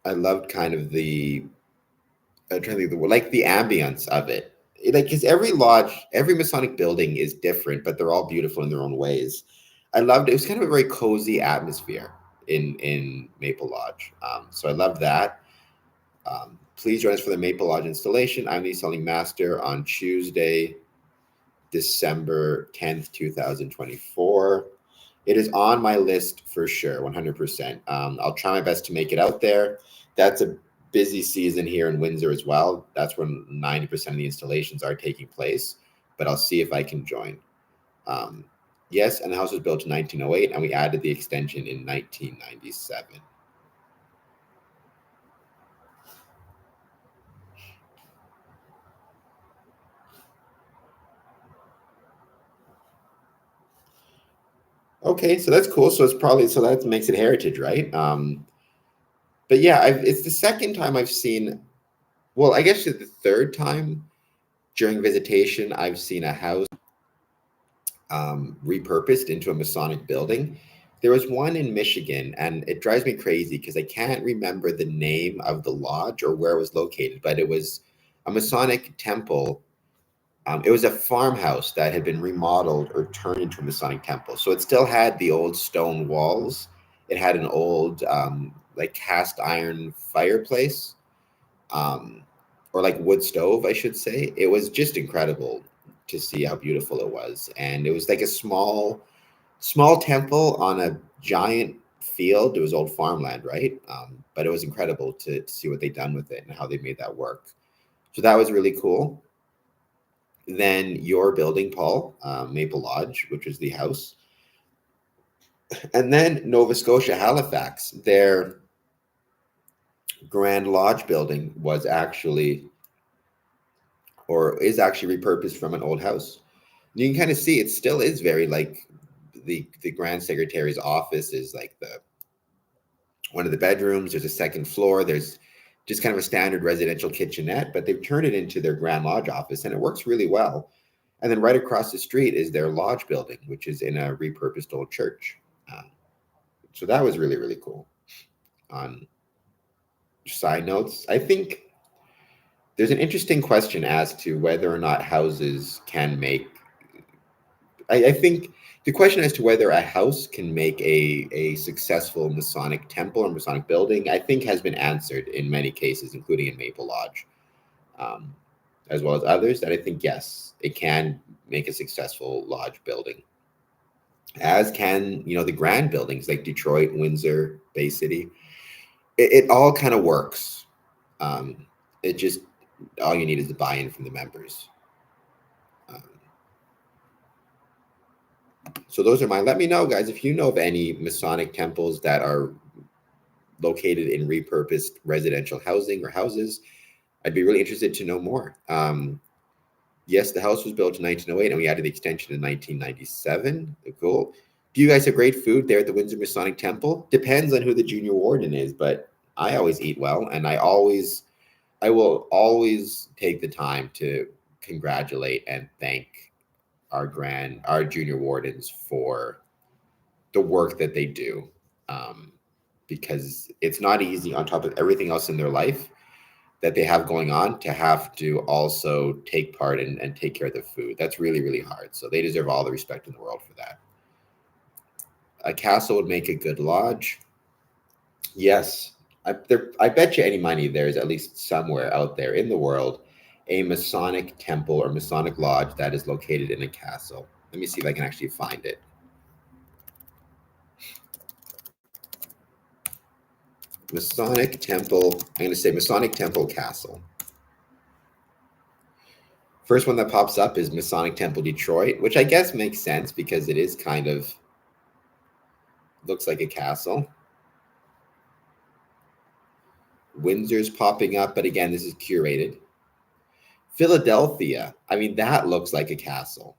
[SPEAKER 1] I loved kind of the I'm trying to think of the word, like the ambience of it. Like, because every lodge, every Masonic building is different, but they're all beautiful in their own ways. I loved it. It was kind of a very cozy atmosphere in Maple Lodge. So I loved that. Please join us for the Maple Lodge installation. I'm the Selling Master on Tuesday, December 10th, 2024. It is on my list for sure, 100%. I'll try my best to make it out there. That's a busy season here in Windsor as well. That's when 90% of the installations are taking place, but I'll see if I can join. Yes, and the house was built in 1908, and we added the extension in 1997. Okay, so that's cool. So it's probably, so that makes it heritage, right? But yeah, it's the second time I've seen, well, I guess it's the third time during visitation I've seen a house repurposed into a Masonic building. There was one in Michigan, and it drives me crazy because I can't remember the name of the lodge or where it was located, but it was a Masonic temple. It was a farmhouse that had been remodeled or turned into a Masonic temple. So it still had the old stone walls. It had an old, like cast iron fireplace, um, or like wood stove, I should say. It was just incredible to see how beautiful it was. And it was like a small temple on a giant field. It was old farmland, right? But it was incredible to see what they'd done with it and how they made that work. So that was really cool. Then your building, Paul, Maple Lodge, which was the house. And then Nova Scotia, Halifax, their Grand Lodge building was actually, or is actually repurposed from an old house. You can kind of see it still is very like the Grand Secretary's office is like the one of the bedrooms. There's a second floor. There's just kind of a standard residential kitchenette, but they've turned it into their Grand Lodge office, and it works really well. And then right across the street is their lodge building, which is in a repurposed old church. So that was really cool. On side notes, I think there's an interesting question as to whether or not houses can make. I think the question as to whether a house can make a successful Masonic temple or Masonic building, I think, has been answered in many cases, including in Maple Lodge, as well as others. That I think, yes, it can make a successful lodge building, as can the grand buildings like Detroit, Windsor, Bay City. It all kind of works. It just all you need is the buy-in from the members. So those are mine. Let me know, guys, if you know of any Masonic temples that are located in repurposed residential housing or houses. I'd be really interested to know more. Yes, the house was built in 1908, and we added the extension in 1997. Cool. Do you guys have great food there at the Windsor Masonic Temple? Depends on who the junior warden is, but I always eat well, and I will always take the time to congratulate and thank our junior wardens for the work that they do, because it's not easy on top of everything else in their life that they have going on to have to also take part and take care of the food. That's really hard. So they deserve all the respect in the world for that. A castle would make a good lodge. Yes. I bet you any money there's at least somewhere out there in the world a Masonic temple or Masonic lodge that is located in a castle. Let me see if I can actually find it. Masonic Temple. I'm going to say Masonic Temple Castle. First one that pops up is Masonic Temple Detroit, which I guess makes sense because it is kind of looks like a castle. Windsor's popping up, but again, this is curated. Philadelphia. I mean, that looks like a castle.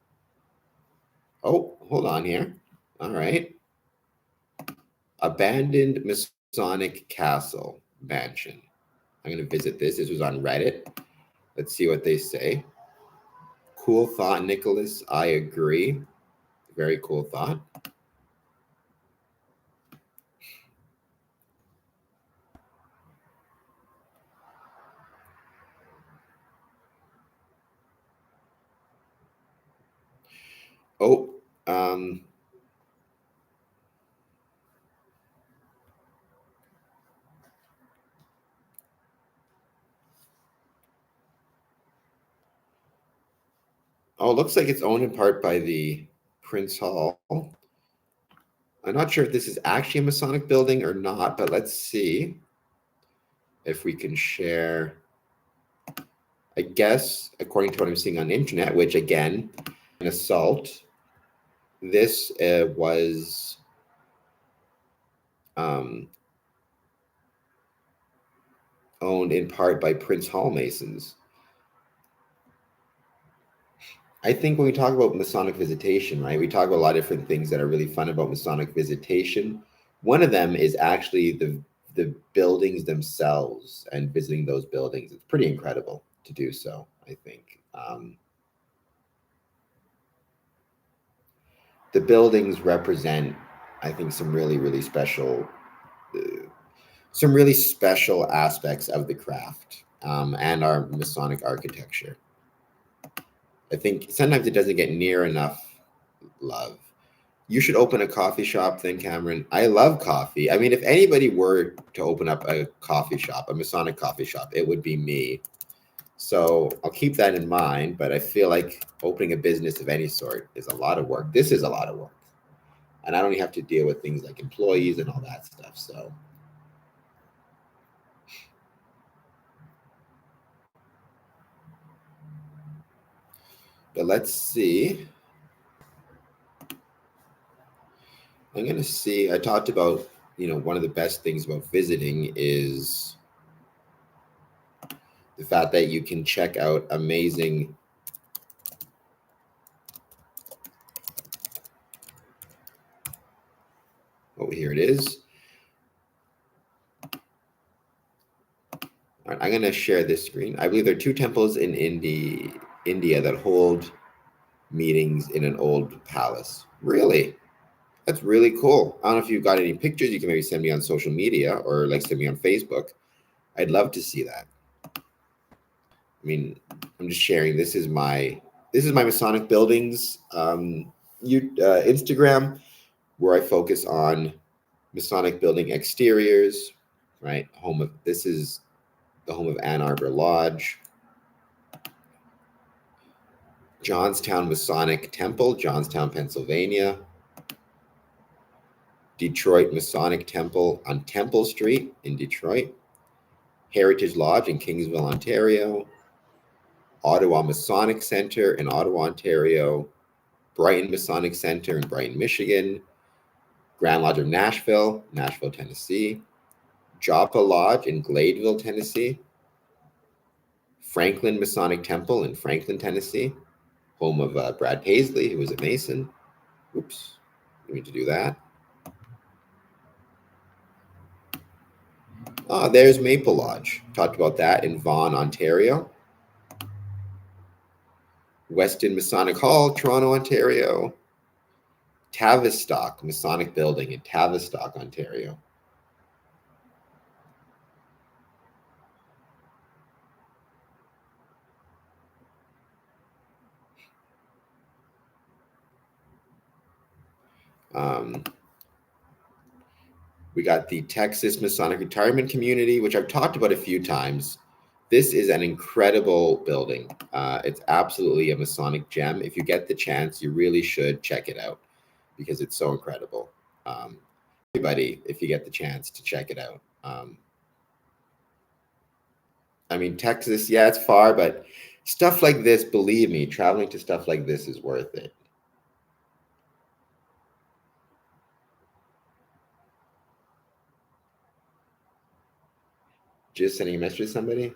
[SPEAKER 1] Oh, hold on here. All right. Abandoned Masonic Castle Mansion. I'm going to visit this. This was on Reddit. Let's see what they say. Cool thought, Nicholas. I agree. Very cool thought. Oh, oh, it looks like it's owned in part by the Prince Hall. I'm not sure if this is actually a Masonic building or not, but let's see if we can share. I guess, according to what I'm seeing on the internet, which again, an assault, this was owned in part by Prince Hall Masons. I think when we talk about Masonic Visitation, right, we talk about a lot of different things that are really fun about Masonic Visitation. One of them is actually the buildings themselves and visiting those buildings. It's pretty incredible to do so, I think. The buildings represent, I think, some really special aspects of the craft and our Masonic architecture. I think sometimes it doesn't get near enough love. You should open a coffee shop then, Cameron. I love coffee. I mean, if anybody were to open up a coffee shop, a Masonic coffee shop, it would be me. So I'll keep that in mind, but I feel like opening a business of any sort is a lot of work. This is a lot of work. And I don't have to deal with things like employees and all that stuff. So but let's see. I'm going to see. I talked about, one of the best things about visiting is the fact that you can check out amazing here it is. All right, I'm going to share this screen. I believe there are 2 temples in India that hold meetings in an old palace. Really? That's really cool. I don't know if you've got any pictures. You can maybe send me on social media or send me on Facebook. I'd love to see that. I mean, I'm just sharing. This is my Masonic buildings Instagram, where I focus on Masonic building exteriors. Right, this is the home of Ann Arbor Lodge. Johnstown Masonic Temple, Johnstown, Pennsylvania. Detroit Masonic Temple on Temple Street in Detroit. Heritage Lodge in Kingsville, Ontario. Ottawa Masonic Center in Ottawa, Ontario. Brighton Masonic Center in Brighton, Michigan. Grand Lodge of Nashville, Tennessee. Joppa Lodge in Gladeville, Tennessee. Franklin Masonic Temple in Franklin, Tennessee, home of Brad Paisley, who was a Mason. Oops, we need to do that. There's Maple Lodge. Talked about that in Vaughan, Ontario. Weston Masonic Hall, Toronto, Ontario. Tavistock Masonic Building in Tavistock, Ontario. We got the Texas Masonic Retirement Community, which I've talked about a few times. This is an incredible building. It's absolutely a Masonic gem. If you get the chance, you really should check it out because it's so incredible. Everybody, if you get the chance to check it out. I mean, Texas, yeah, it's far, but stuff like this, believe me, traveling to stuff like this is worth it. Just sending a message to somebody.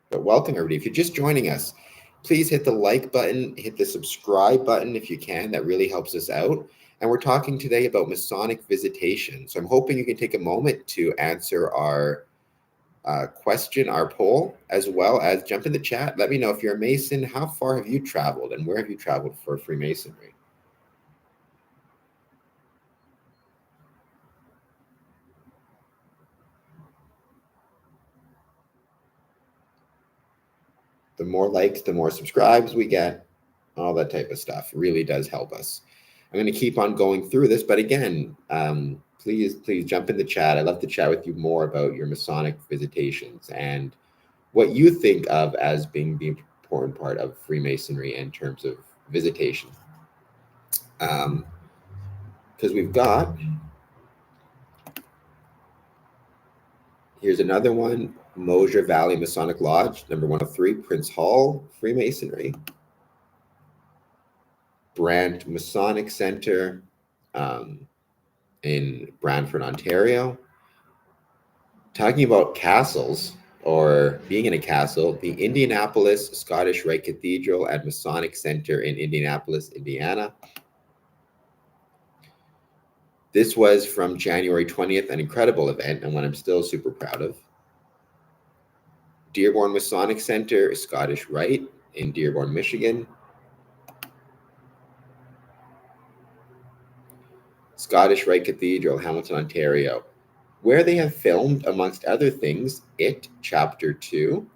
[SPEAKER 1] But welcome, everybody. If you're just joining us, please hit the like button, hit the subscribe button if you can. That really helps us out. And we're talking today about Masonic visitation. So I'm hoping you can take a moment to answer our question, our poll, as well as jump in the chat. Let me know if you're a Mason, how far have you traveled and where have you traveled for Freemasonry? The more likes, the more subscribes we get, all that type of stuff really does help us. I'm going to keep on going through this, but again, please jump in the chat. I'd love to chat with you more about your Masonic visitations and what you think of as being the important part of Freemasonry in terms of visitation. Because we've got, here's another one, Mosier Valley Masonic Lodge, number 103, Prince Hall, Freemasonry. Brant Masonic Center in Brantford, Ontario. Talking about castles or being in a castle, the Indianapolis Scottish Rite Cathedral and Masonic Center in Indianapolis, Indiana. This was from January 20th, an incredible event and one I'm still super proud of. Dearborn Masonic Center, Scottish Rite in Dearborn, Michigan. Scottish Rite Cathedral, Hamilton, Ontario, where they have filmed, amongst other things, It Chapter 2,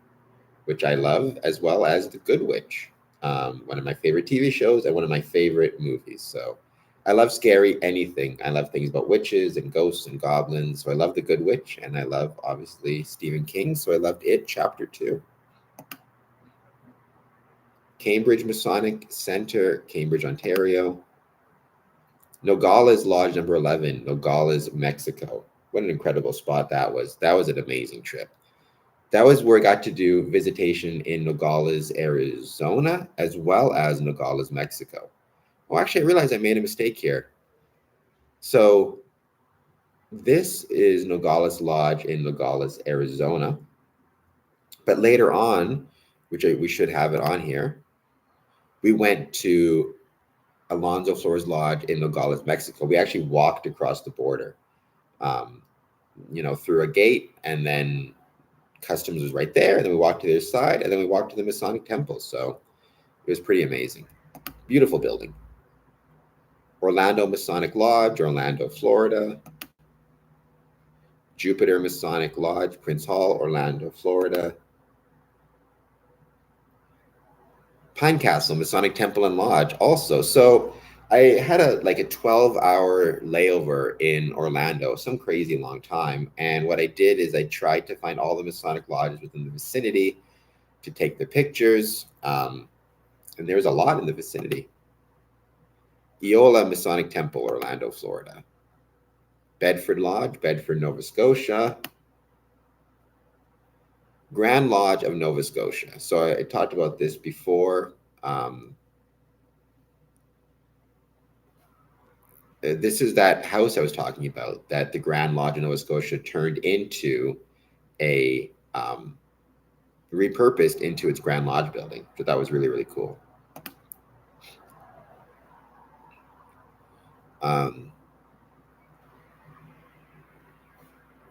[SPEAKER 1] which I love, as well as The Good Witch, one of my favorite TV shows and one of my favorite movies. So I love scary anything. I love things about witches and ghosts and goblins. So I love The Good Witch, and I love, obviously, Stephen King. So I loved It Chapter 2. Cambridge Masonic Center, Cambridge, Ontario. Nogales Lodge number 11, Nogales, Mexico. What an incredible spot that was. That was an amazing trip. That was where I got to do visitation in Nogales, Arizona, as well as Nogales, Mexico. Well, actually, I realized I made a mistake here. So this is Nogales Lodge in Nogales, Arizona. But later on, which we should have it on here, we went to Alonzo Flores Lodge in Nogales, Mexico. We actually walked across the border, through a gate, and then customs was right there. And then we walked to the other side, and then we walked to the Masonic Temple. So it was pretty amazing. Beautiful building. Orlando Masonic Lodge, Orlando, Florida. Jupiter Masonic Lodge, Prince Hall, Orlando, Florida. Pine Castle Masonic Temple and Lodge also. So I had a 12-hour layover in Orlando, some crazy long time. And what I did is I tried to find all the Masonic lodges within the vicinity to take the pictures. And there was a lot in the vicinity. Eola Masonic Temple, Orlando, Florida. Bedford Lodge, Bedford, Nova Scotia. Grand Lodge of Nova Scotia. So I talked about this before. This is that house I was talking about that the Grand Lodge of Nova Scotia turned into a repurposed into its Grand Lodge building. So that was really, really cool.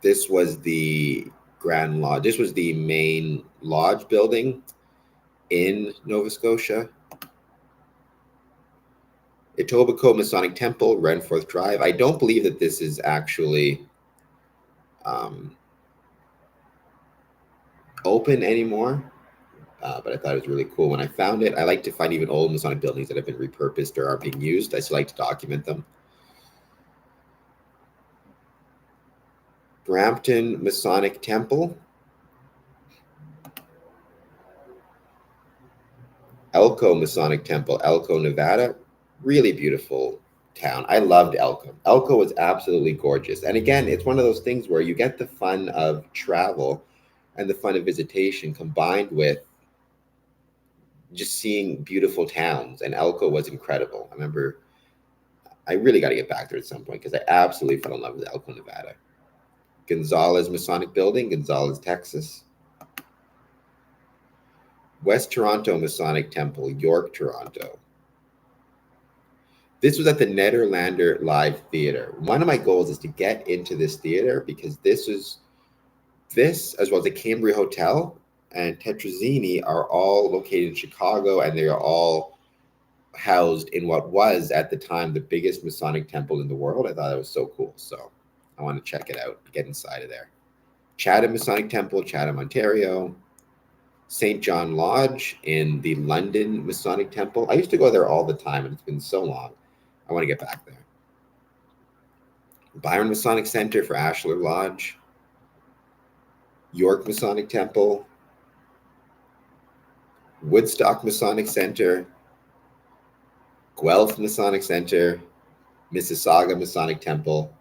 [SPEAKER 1] This was the Grand Lodge. This was the main lodge building in Nova Scotia. Etobicoke Masonic Temple, Renforth Drive. I don't believe that this is actually open anymore, but I thought it was really cool when I found it. I like to find even old Masonic buildings that have been repurposed or are being used. I still like to document them. Brampton Masonic Temple. Elko Masonic Temple, Elko, Nevada. Really beautiful town. I loved Elko. Elko was absolutely gorgeous. And again, it's one of those things where you get the fun of travel and the fun of visitation combined with just seeing beautiful towns. And Elko was incredible. I remember I really got to get back there at some point because I absolutely fell in love with Elko, Nevada. Gonzales Masonic Building, Gonzales, Texas. West Toronto Masonic Temple, York, Toronto. This was at the Nederlander Live Theater. One of my goals is to get into this theater because this, as well as the Cambria Hotel and Tetrazzini, are all located in Chicago, and they are all housed in what was at the time the biggest Masonic temple in the world. I thought it was so cool. So I want to check it out, get inside of there. Chatham Masonic Temple, Chatham, Ontario. St. John Lodge in the London Masonic Temple. I used to go there all the time, and it's been so long. I want to get back there. Byron Masonic Center for Ashlar Lodge. York Masonic Temple. Woodstock Masonic Center. Guelph Masonic Center. Mississauga Masonic Temple.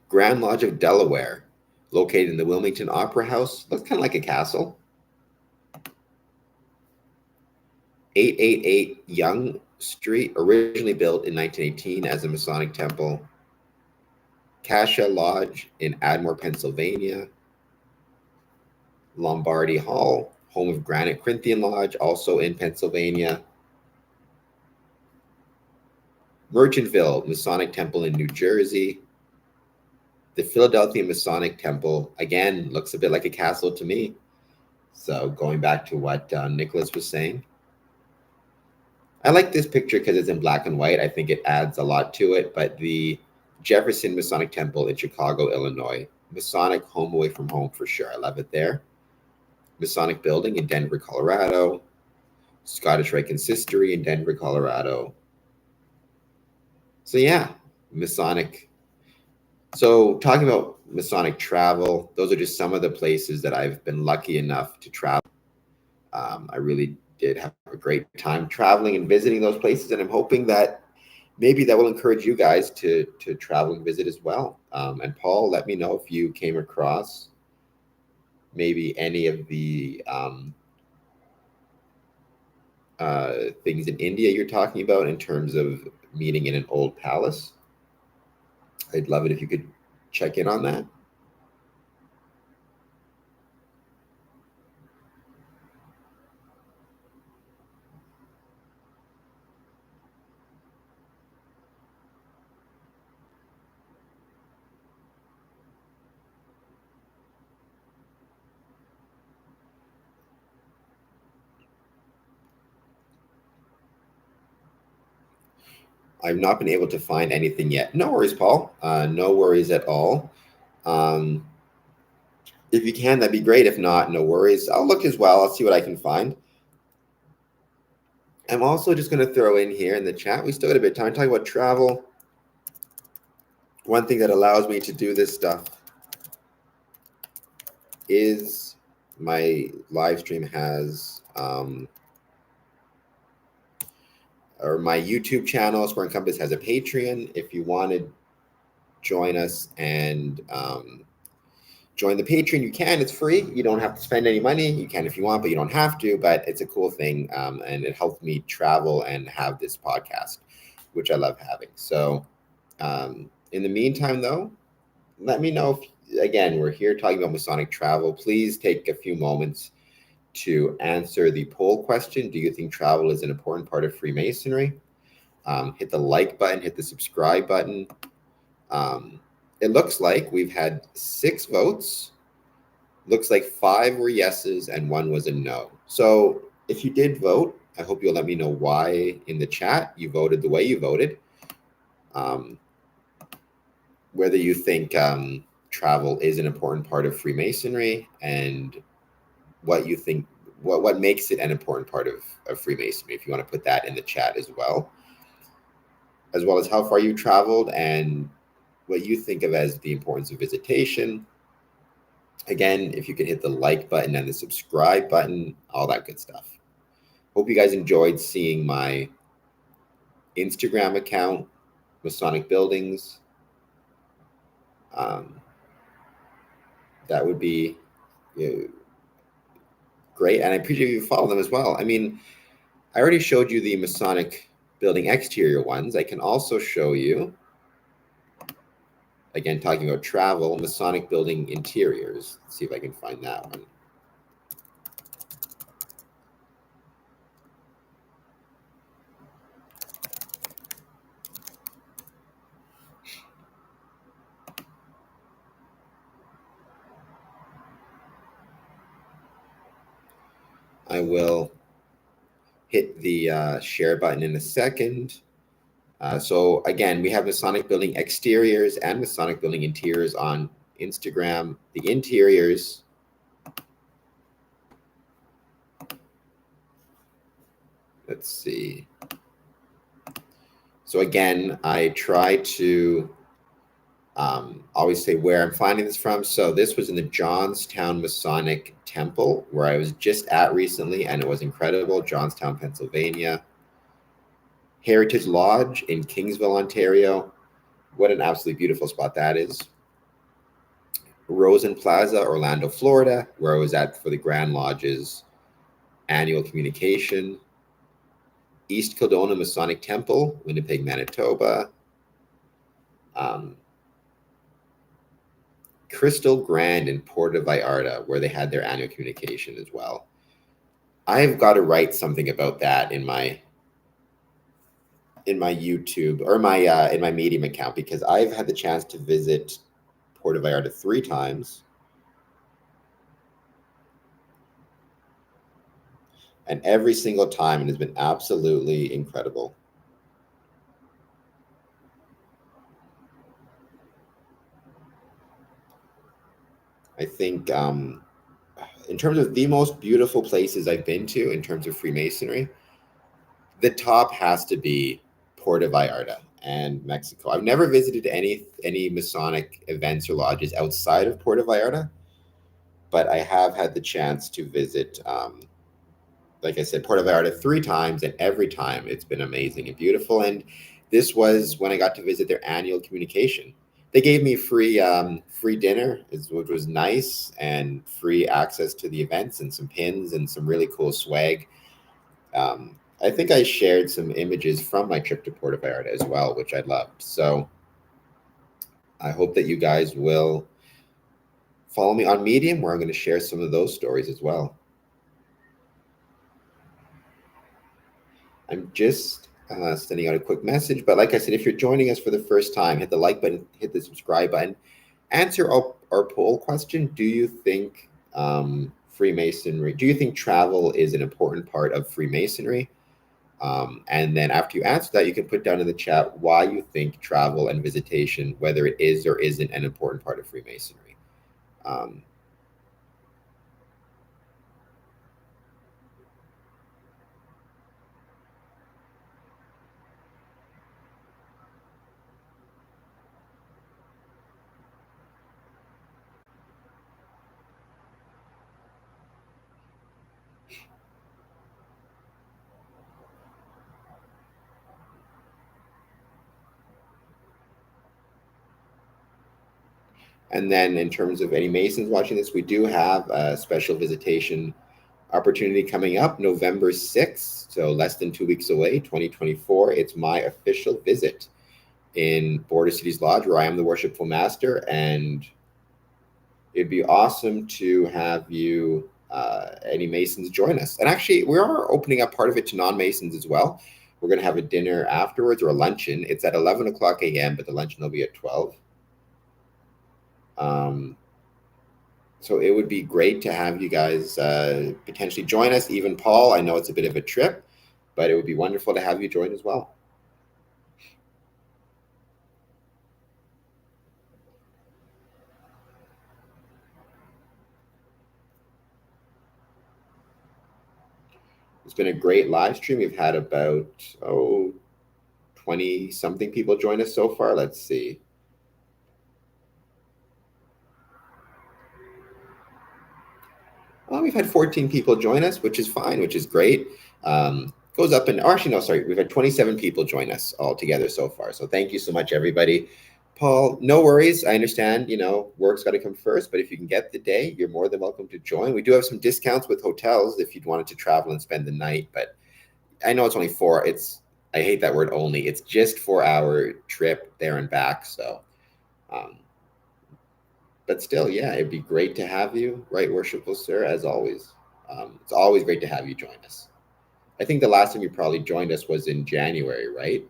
[SPEAKER 1] Grand Lodge of Delaware, located in the Wilmington Opera House. Looks kind of like a castle. 888 Yonge Street, originally built in 1918 as a Masonic temple. Cascia Lodge in Ardmore, Pennsylvania. Lombardy Hall, home of Granite Corinthian Lodge, also in Pennsylvania. Merchantville Masonic Temple in New Jersey. The Philadelphia Masonic Temple, again, looks a bit like a castle to me. So going back to what Nicholas was saying. I like this picture because it's in black and white. I think it adds a lot to it. But the Jefferson Masonic Temple in Chicago, Illinois. Masonic home away from home for sure. I love it there. Masonic Building in Denver, Colorado. Scottish Rite Consistory in Denver, Colorado. So yeah, Masonic. So talking about Masonic travel, those are just some of the places that I've been lucky enough to travel. I really did have a great time traveling and visiting those places, and I'm hoping that maybe that will encourage you guys to travel and visit as well. And Paul, let me know if you came across maybe any of the things in India you're talking about in terms of meeting in an old palace. I'd love it if you could check in on that. I've not been able to find anything yet. No worries, Paul. No worries at all. If you can, that'd be great. If not, no worries. I'll look as well. I'll see what I can find. I'm also just going to throw in here in the chat. We still got a bit of time talking about travel. One thing that allows me to do this stuff is my live stream has or my YouTube channel, Square and Compass, has a Patreon. If you want to join us and join the Patreon, you can. It's free. You don't have to spend any money. You can if you want, but you don't have to. But it's a cool thing, and it helps me travel and have this podcast, which I love having. So in the meantime, though, let me know if, again, we're here talking about Masonic travel. Please take a few moments to answer the poll question. Do you think travel is an important part of Freemasonry? Hit the like button, hit the subscribe button. It looks like we've had 6 votes. Looks like 5 were yeses and 1 was a no. So if you did vote, I hope you'll let me know why in the chat you voted the way you voted. Whether you think travel is an important part of Freemasonry and what you think, what makes it an important part of Freemasonry, if you want to put that in the chat as well as how far you've traveled and what you think of as the importance of visitation. Again, if you could hit the like button and the subscribe button, all that good stuff. Hope you guys enjoyed seeing my Instagram account, Masonic Buildings. That would be great, and I appreciate you follow them as well. I mean, I already showed you the Masonic building exterior ones, I can also show you, again, talking about travel, Masonic building interiors. Let's see if I can find that one. I will hit the share button in a second. So again, we have Masonic building exteriors and Masonic building interiors on Instagram. The interiors, let's see. So again, I try to always say where I'm finding this from. So this was in the Johnstown Masonic Temple, where I was just at recently, and it was incredible. Johnstown, Pennsylvania. Heritage Lodge in Kingsville, Ontario. What an absolutely beautiful spot that is. Rosen Plaza, Orlando, Florida, where I was at for the Grand Lodge's annual communication. East Kildonan Masonic Temple, Winnipeg, Manitoba. Crystal Grand in Puerto Vallarta, where they had their annual communication as well. I've got to write something about that in my YouTube or in my Medium account, because I've had the chance to visit Puerto Vallarta 3 times. And every single time it has been absolutely incredible. I think in terms of the most beautiful places I've been to in terms of Freemasonry, the top has to be Puerto Vallarta and Mexico. I've never visited any Masonic events or lodges outside of Puerto Vallarta, but I have had the chance to visit, like I said, Puerto Vallarta 3 times, and every time it's been amazing and beautiful. And this was when I got to visit their annual communication. They gave me free dinner, which was nice, and free access to the events and some pins and some really cool swag. I think I shared some images from my trip to Puerto Vallarta as well, which I loved. So I hope that you guys will follow me on Medium, where I'm going to share some of those stories as well. I'm just sending out a quick message. But like I said, if you're joining us for the first time, hit the like button, hit the subscribe button. Answer our poll question. Do you think Freemasonry, do you think travel is an important part of Freemasonry? And then after you answer that, you can put down in the chat why you think travel and visitation, whether it is or isn't an important part of Freemasonry. And then in terms of any Masons watching this, we do have a special visitation opportunity coming up November 6th. So less than 2 weeks away, 2024. It's my official visit in Border Cities Lodge, where I am the worshipful master. And it'd be awesome to have you, any Masons, join us. And actually, we are opening up part of it to non-Masons as well. We're going to have a dinner afterwards, or a luncheon. It's at 11 o'clock a.m., but the luncheon will be at 12. So it would be great to have you guys potentially join us. Even Paul, I know it's a bit of a trip, but it would be wonderful to have you join as well. It's been a great live stream. We've had about 20 something people join us so far. Let's see. We've had 14 people join us, which is fine, which is great. Goes up and, actually, no, sorry, we've had 27 people join us all together so far. So thank you so much, everybody. Paul, no worries. I understand, work's got to come first, but if you can get the day, you're more than welcome to join. We do have some discounts with hotels if you'd wanted to travel and spend the night, but I know it's only 4. I hate that word only. It's just for our trip there and back. So, um, but still, yeah, it'd be great to have you, right, worshipful sir, as always. It's always great to have you join us. I think the last time you probably joined us was in January, right?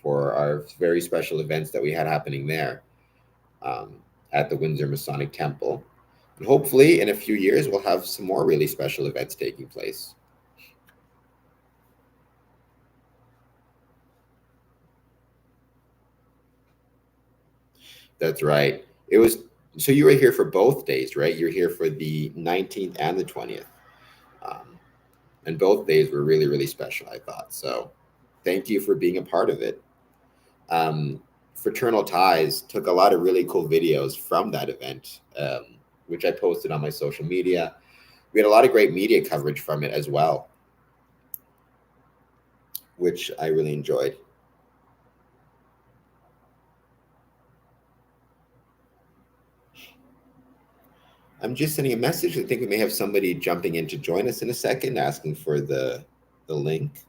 [SPEAKER 1] For our very special events that we had happening there um, at the Windsor Masonic Temple. And hopefully, in a few years, we'll have some more really special events taking place. That's right. It was so you were here for both days, right? You're here for the 19th and the 20th. Um, and both days were really, really special, I thought. So thank you for being a part of it. Fraternal Ties took a lot of really cool videos from that event, which I posted on my social media. We had a lot of great media coverage from it as well, which I really enjoyed. I'm just sending a message. I think we may have somebody jumping in to join us in a second, asking for the link.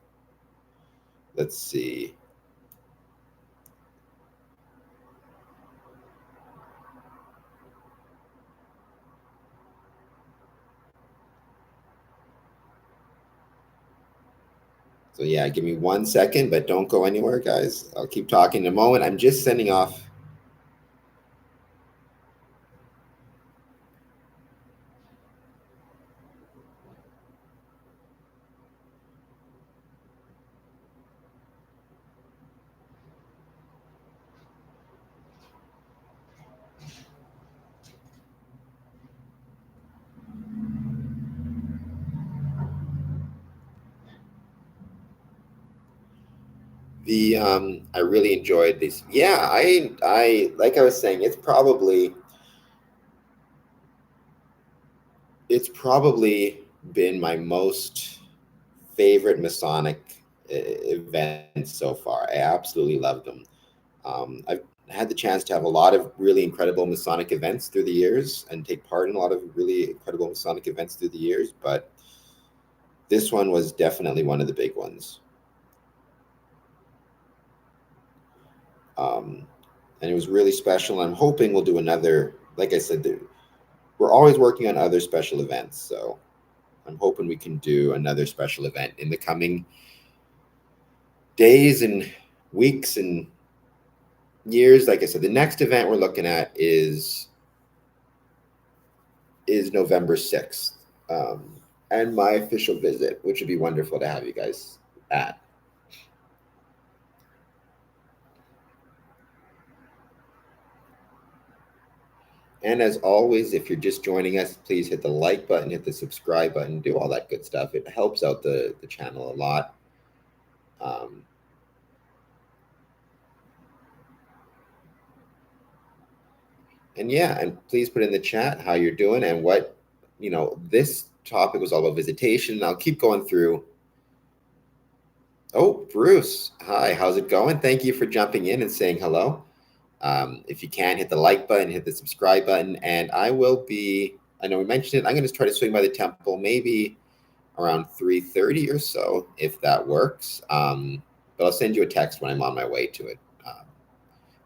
[SPEAKER 1] Let's see. So yeah, give me 1 second, but don't go anywhere, guys. I'll keep talking in a moment. I'm just sending off. I really enjoyed this. Yeah, I like I was saying, it's probably been my most favorite Masonic events so far. I absolutely loved them. I've had the chance to have a lot of really incredible Masonic events through the years and take part in a lot of really incredible Masonic events through the years, but this one was definitely one of the big ones. Um, and it was really special. I'm hoping we'll do another, like I said, we're always working on other special events. So I'm hoping we can do another special event in the coming days and weeks and years. Like I said, the next event we're looking at is November 6th, and my official visit, which would be wonderful to have you guys at. And as always, if you're just joining us, please hit the like button, hit the subscribe button, do all that good stuff. It helps out the channel a lot. Um, and yeah, and please put in the chat how you're doing and what, this topic was all about visitation. I'll keep going through. Oh, Bruce. Hi, how's it going? Thank you for jumping in and saying hello. If you can, hit the like button, hit the subscribe button, and I know we mentioned it, I'm going to try to swing by the temple maybe around 3:30 or so, if that works. But I'll send you a text when I'm on my way to it.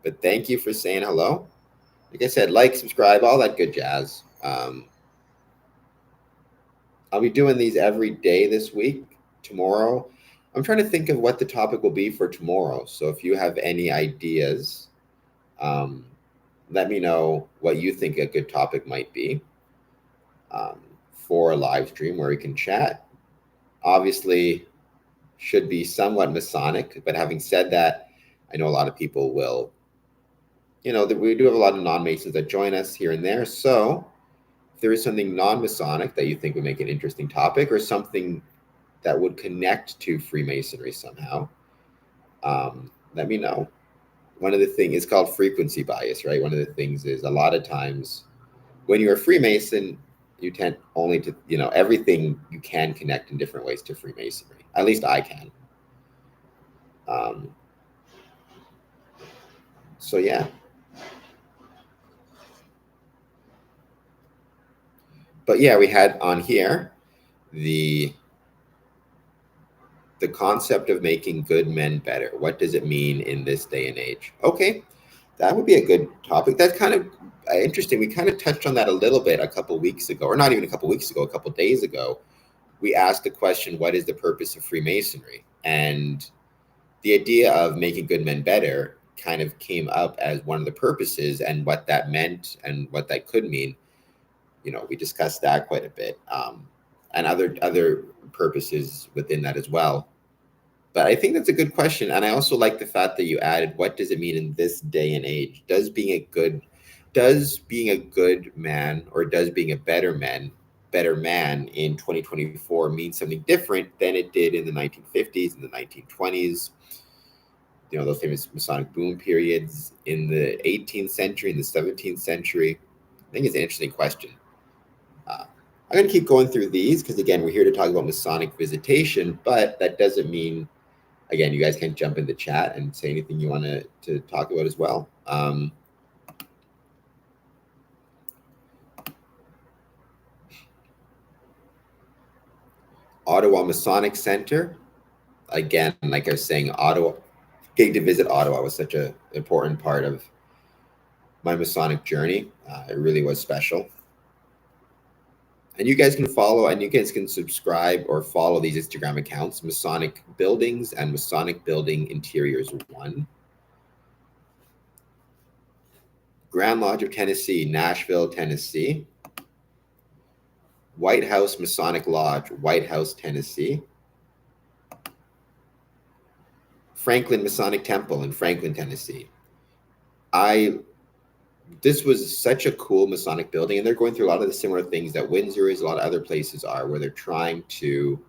[SPEAKER 1] But thank you for saying hello. Like I said, like, subscribe, all that good jazz. I'll be doing these every day this week. Tomorrow, I'm trying to think of what the topic will be for tomorrow. So if you have any ideas, um, let me know what you think a good topic might be um, for a live stream where we can chat. Obviously, should be somewhat Masonic, but having said that, I know a lot of people will, that we do have a lot of non-Masons that join us here and there. So if there is something non-Masonic that you think would make an interesting topic or something that would connect to Freemasonry somehow, let me know. One of the things is called frequency bias, right? One of the things is a lot of times when you're a Freemason, you tend only to, everything you can connect in different ways to Freemasonry. At least I can. Um, so yeah. But yeah, we had on here the The concept of making good men better. What does it mean in this day and age? Okay, that would be a good topic. That's kind of interesting. We kind of touched on that a little bit a couple weeks ago, or not even a couple weeks ago, a couple days ago. We asked the question, what is the purpose of Freemasonry? And the idea of making good men better kind of came up as one of the purposes, and what that meant and what that could mean. We discussed that quite a bit, and other purposes within that as well. But I think that's a good question, and I also like the fact that you added, what does it mean in this day and age? Does being a good man, or does being a better man in 2024 mean something different than it did in the 1950s and the 1920s? Those famous Masonic boom periods in the 18th century, in the 17th century. I think it's an interesting question. I'm going to keep going through these because, again, we're here to talk about Masonic visitation, but that doesn't mean, again, you guys can jump in the chat and say anything you want to talk about as well. Ottawa Masonic Center. Again, like I was saying, Ottawa, getting to visit Ottawa was such an important part of my Masonic journey. It really was special. And you guys can follow, and you guys can subscribe or follow these Instagram accounts, Masonic Buildings and Masonic Building Interiors 1. Grand Lodge of Tennessee, Nashville, Tennessee. White House Masonic Lodge, White House, Tennessee. Franklin Masonic Temple in Franklin, Tennessee. This was such a cool Masonic building, and they're going through a lot of the similar things that Windsor is, a lot of other places are, where they're trying to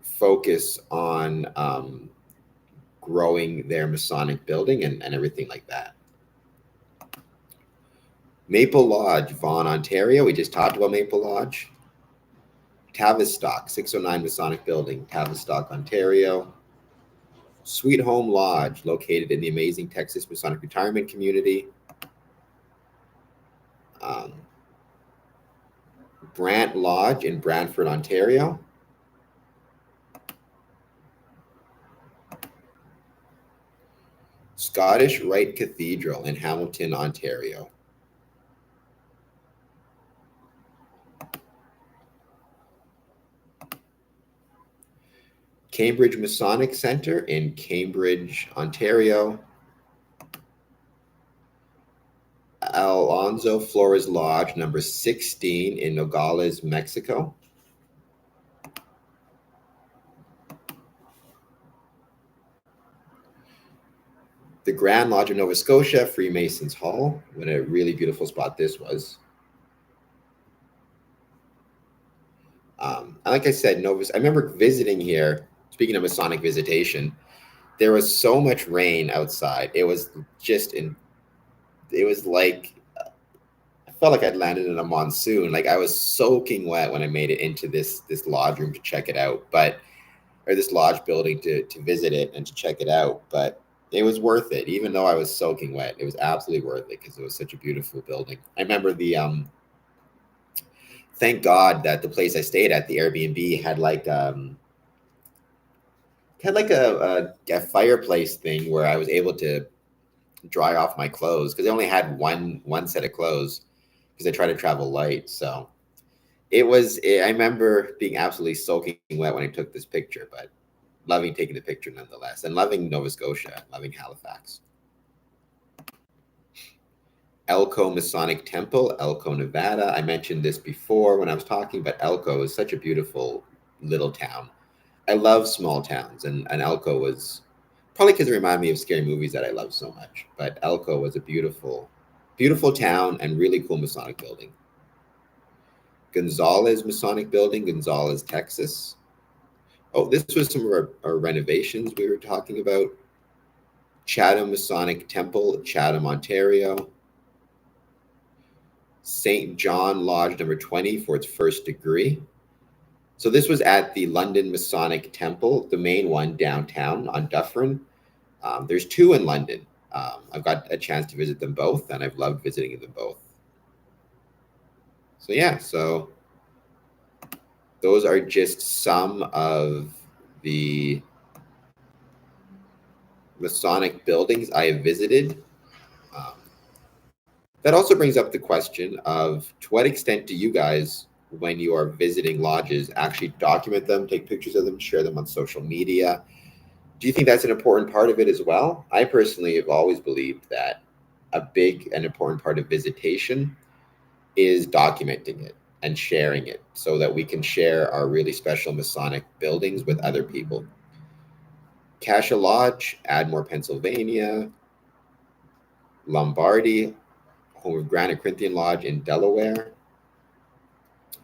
[SPEAKER 1] focus on growing their Masonic building and everything like that. Maple Lodge, Vaughan, Ontario. We just talked about Maple Lodge. Tavistock, 609 Masonic Building, Tavistock, Ontario. Sweet Home Lodge, located in the amazing Texas Masonic Retirement Community. Brant Lodge in Brantford, Ontario. Scottish Rite Cathedral in Hamilton, Ontario. Cambridge Masonic Center in Cambridge, Ontario. Alonzo Flores Lodge, number 16 in Nogales, Mexico. The Grand Lodge of Nova Scotia, Freemasons Hall. What a really beautiful spot this was. Like I said, I remember visiting here, speaking of Masonic visitation, there was so much rain outside. It was like, I felt like I'd landed in a monsoon. Like, I was soaking wet when I made it into this lodge room to check it out, or this lodge building to visit it and to check it out. But it was worth it, even though I was soaking wet. It was absolutely worth it because it was such a beautiful building. I remember thank God that the place I stayed at, the Airbnb, had like a fireplace thing where I was able to dry off my clothes, because I only had one set of clothes because I try to travel light. So I remember being absolutely soaking wet when I took this picture, but loving taking the picture nonetheless, and loving Nova Scotia, loving Halifax. Elko Masonic Temple, Elko, Nevada. I mentioned this before when I was talking, but Elko is such a beautiful little town. I love small towns, and Elko was, probably because it reminded me of scary movies that I love so much, but Elko was a beautiful, beautiful town and really cool Masonic building. Gonzales Masonic Building, Gonzales, Texas. Oh, this was some of our renovations we were talking about. Chatham Masonic Temple, Chatham, Ontario. St. John Lodge number 20 for its first degree. So this was at the London Masonic Temple, the main one downtown on Dufferin. There's two in London. I've got a chance to visit them both, and I've loved visiting them both. So yeah, so those are just some of the Masonic buildings I have visited. Um, that also brings up the question of, to what extent do you guys, when you are visiting lodges, actually document them, take pictures of them, share them on social media? Do you think that's an important part of it as well? I personally have always believed that a big and important part of visitation is documenting it and sharing it so that we can share our really special Masonic buildings with other people. Cascia Lodge, Ardmore, Pennsylvania, Lombardy, home of Granite Corinthian Lodge in Delaware.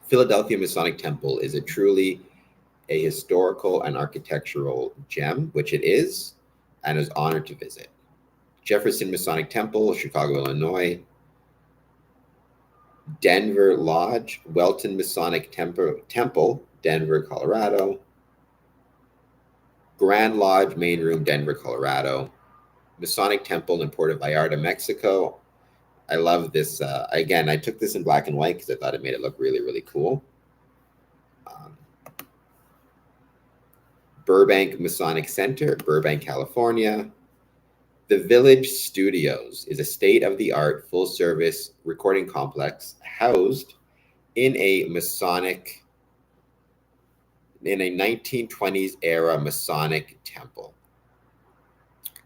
[SPEAKER 1] Philadelphia Masonic Temple is a truly a historical and architectural gem, which it is, and is honored to visit. Jefferson Masonic Temple, Chicago, Illinois. Denver Lodge, Welton Masonic Temple, Denver, Colorado. Grand Lodge Main Room, Denver, Colorado. Masonic Temple in Puerto Vallarta, Mexico. I love this. Again, I took this in black and white because I thought it made it look really, really cool. Burbank Masonic Center, Burbank, California. The Village Studios is a state-of-the-art full-service recording complex housed in a 1920s era Masonic temple.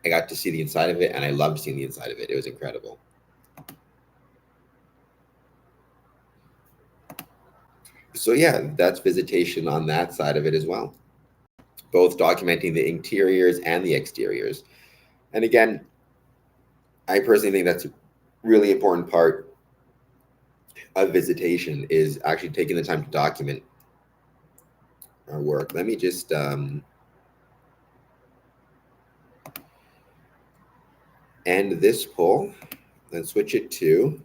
[SPEAKER 1] I got to see the inside of it, and I loved seeing the inside of it. It was incredible. So yeah, that's visitation on that side of it as well. Both documenting the interiors and the exteriors. And again, I personally think that's a really important part of visitation, is actually taking the time to document our work. Let me just end this poll and switch it to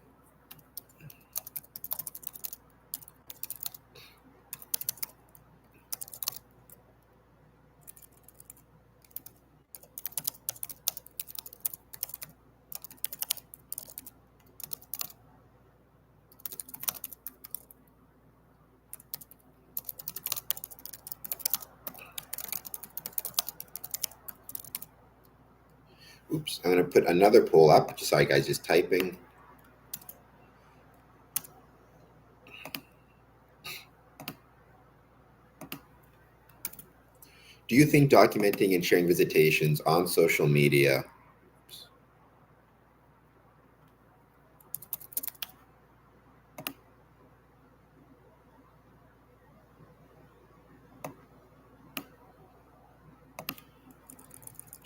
[SPEAKER 1] oops, I'm going to put another poll up. Sorry, guys, just typing. Do you think documenting and sharing visitations on social media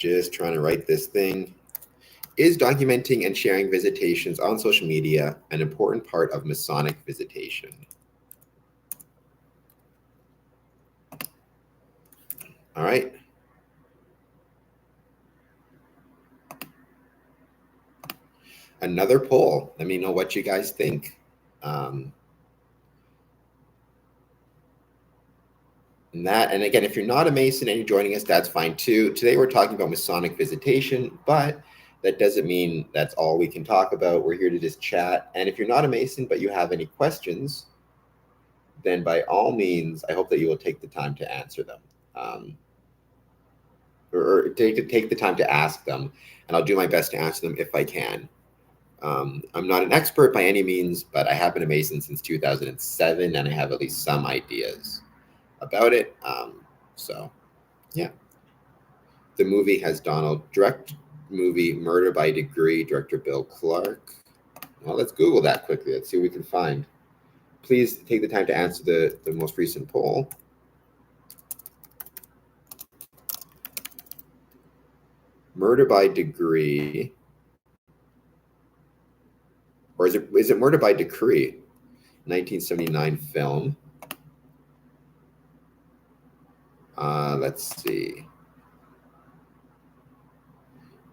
[SPEAKER 1] just trying to write this thing. Is documenting and sharing visitations on social media an important part of Masonic visitation? All right. Another poll. Let me know what you guys think. And again, if you're not a Mason and you're joining us, that's fine too. Today we're talking about Masonic visitation, but that doesn't mean that's all we can talk about. We're here to just chat. And if you're not a Mason, but you have any questions, then by all means, I hope that you will take the time to answer them. Or take the time to ask them, and I'll do my best to answer them if I can. I'm not an expert by any means, but I have been a Mason since 2007, and I have at least some ideas about it. So, yeah. The movie has direct movie Murder by Degree, director Bill Clark. Well, let's Google that quickly. Let's see what we can find. Please take the time to answer the most recent poll. Murder by Degree, or is it Murder by Decree? 1979 film. Let's see.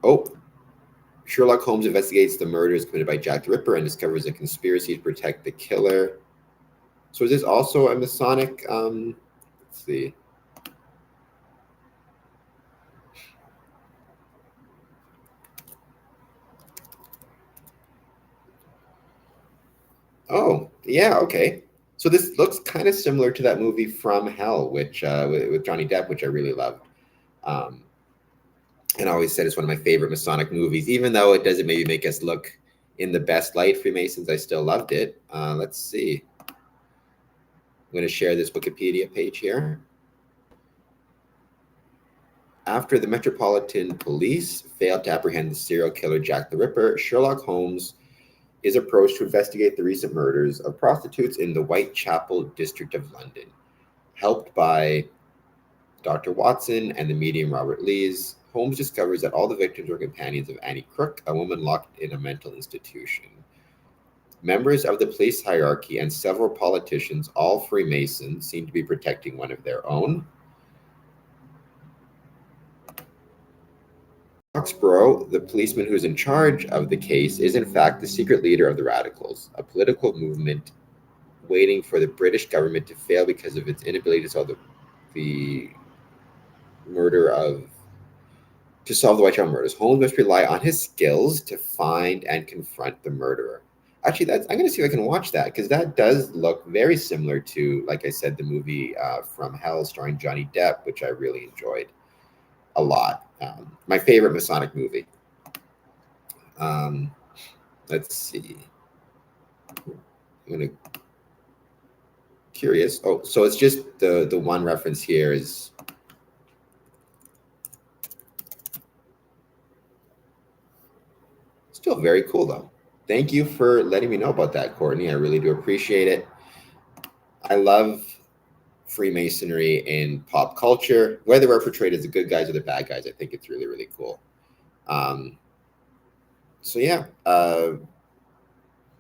[SPEAKER 1] Oh, Sherlock Holmes investigates the murders committed by Jack the Ripper and discovers a conspiracy to protect the killer. So is this also a Masonic? Let's see. Oh, yeah, okay. So this looks kind of similar to that movie From Hell, which with Johnny Depp, which I really loved. Um, and I always said it's one of my favorite Masonic movies, even though it doesn't maybe make us look in the best light, Freemasons. I still loved it. Let's see. I'm going to share this Wikipedia page here. After the Metropolitan Police failed to apprehend the serial killer Jack the Ripper, Sherlock Holmes is approached to investigate the recent murders of prostitutes in the Whitechapel district of London. Helped by Dr. Watson and the medium Robert Lees, Holmes discovers that all the victims were companions of Annie Crook, a woman locked in a mental institution. Members of the police hierarchy and several politicians, all Freemasons, seem to be protecting one of their own. Roxborough, the policeman who's in charge of the case, is in fact the secret leader of the Radicals, a political movement waiting for the British government to fail because of its inability to solve the Whitechapel murders. Holmes must rely on his skills to find and confront the murderer. Actually, I'm going to see if I can watch that, because that does look very similar to, like I said, the movie From Hell starring Johnny Depp, which I really enjoyed a lot. My favorite Masonic movie. Let's see. I'm going to curious. Oh, so it's just the one reference here is still very cool though. Thank you for letting me know about that, Courtney. I really do appreciate it. I love Freemasonry in pop culture, whether we're portrayed as the good guys or the bad guys. I think it's really, really cool. So yeah,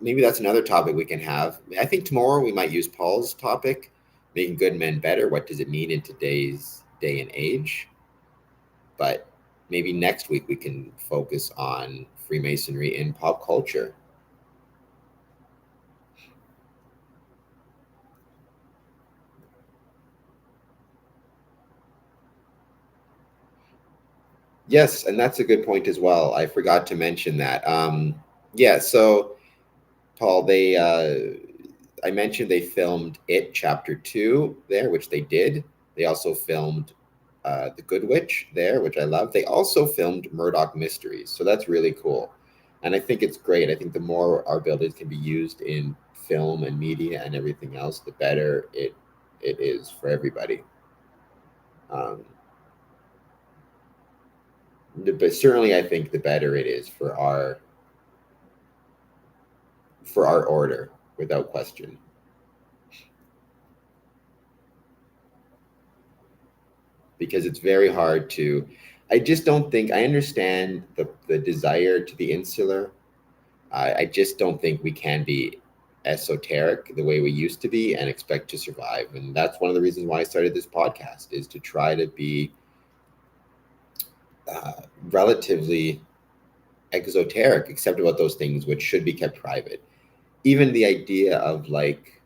[SPEAKER 1] maybe that's another topic we can have. I think tomorrow we might use Paul's topic, making good men better. What does it mean in today's day and age? But maybe next week we can focus on Freemasonry in pop culture. Yes, and that's a good point as well. I forgot to mention that. Yeah, so Paul, I mentioned they filmed It Chapter 2 there, which they did. They also filmed The Good Witch there, which I love. They also filmed Murdoch Mysteries, so that's really cool. And I think it's great. I think the more our abilities can be used in film and media and everything else, the better it is for everybody. But certainly, I think the better it is for our order, without question. Because it's very hard to, I just don't think, I understand the desire to be insular. I just don't think we can be esoteric the way we used to be and expect to survive. And that's one of the reasons why I started this podcast, is to try to be relatively exoteric, except about those things which should be kept private. Even the idea of like,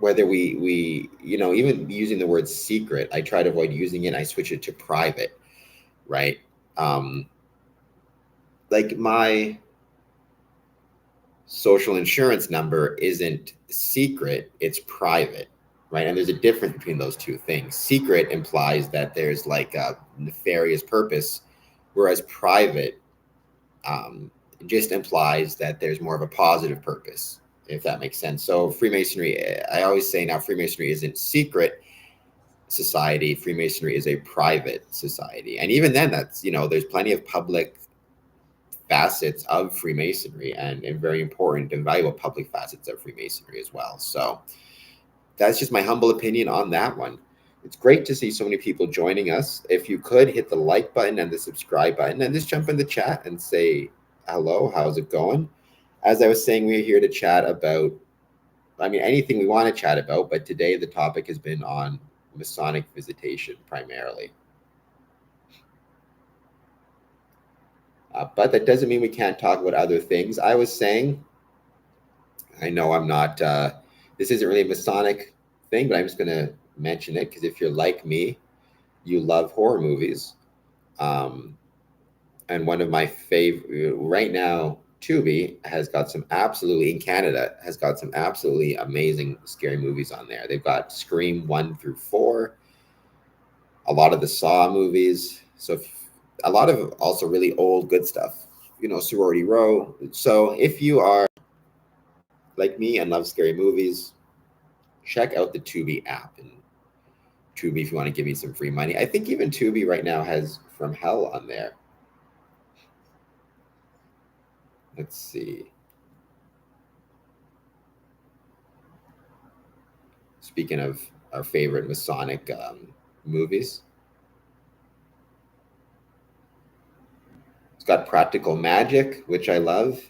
[SPEAKER 1] whether we even using the word secret, I try to avoid using it. I switch it to private, right? Like my social insurance number isn't secret, it's private, right? And there's a difference between those two things. Secret implies that there's like a nefarious purpose, whereas private just implies that there's more of a positive purpose, if that makes sense. So Freemasonry, I always say now, Freemasonry isn't secret society. Freemasonry is a private society. And even then, that's, there's plenty of public facets of Freemasonry and very important and valuable public facets of Freemasonry as well. So that's just my humble opinion on that one. It's great to see so many people joining us. If you could hit the like button and the subscribe button and just jump in the chat and say hello, how's it going? As I was saying, we're here to chat about, anything we want to chat about, but today the topic has been on Masonic visitation primarily. But that doesn't mean we can't talk about other things. I was saying, I know I'm not, this isn't really a Masonic thing, but I'm just going to mention it because if you're like me, you love horror movies. And one of my favorite, right now, Tubi has got some absolutely, in Canada, has got some absolutely amazing scary movies on there. They've got Scream 1 through 4, a lot of the Saw movies. So a lot of also really old good stuff, Sorority Row. So if you are like me and love scary movies, check out the Tubi app. And Tubi, if you want to give me some free money. I think even Tubi right now has From Hell on there. Let's see. Speaking of our favorite Masonic movies, it's got Practical Magic, which I love.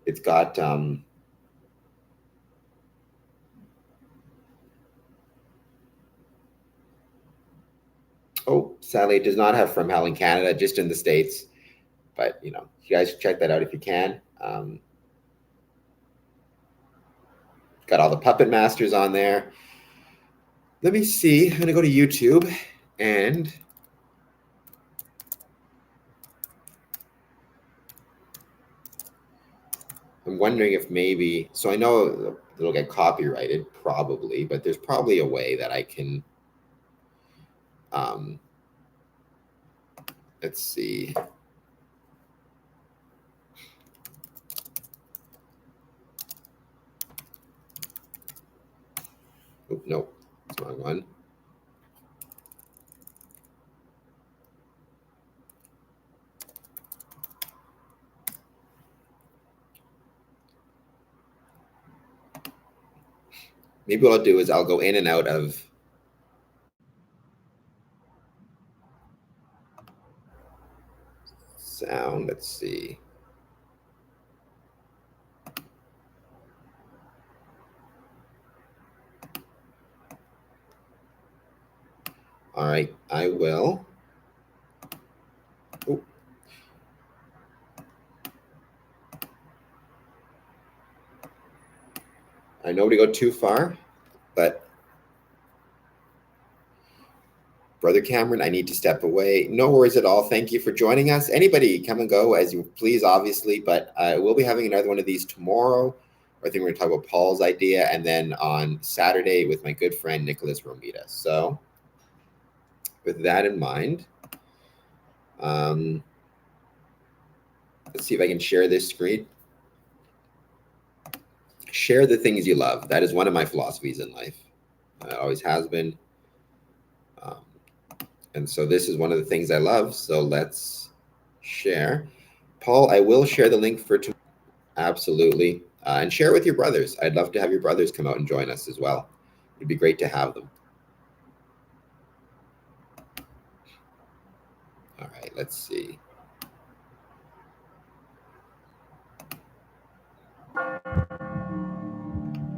[SPEAKER 1] It's got sadly, it does not have From Hell in Canada, just in the States. But you guys check that out if you can. Got all the Puppet Masters on there. Let me see. I'm gonna go to YouTube and I'm wondering if maybe, so I know it'll get copyrighted probably, but there's probably a way that I can, let's see. Oh, no, that's the wrong one. Maybe what I'll do is I'll go in and out of sound. Let's see. All right, I will. Oh. I know to go too far, but Brother Cameron, I need to step away. No worries at all. Thank you for joining us. Anybody, come and go as you please, obviously, but we'll be having another one of these tomorrow. I think we're going to talk about Paul's idea, and then on Saturday with my good friend Nicholas Romita. So with that in mind, let's see if I can share this screen. Share the things you love. That is one of my philosophies in life. It always has been. And so this is one of the things I love. So let's share. Paul, I will share the link for tomorrow. Absolutely. And share with your brothers. I'd love to have your brothers come out and join us as well. It'd be great to have them. All right, let's see.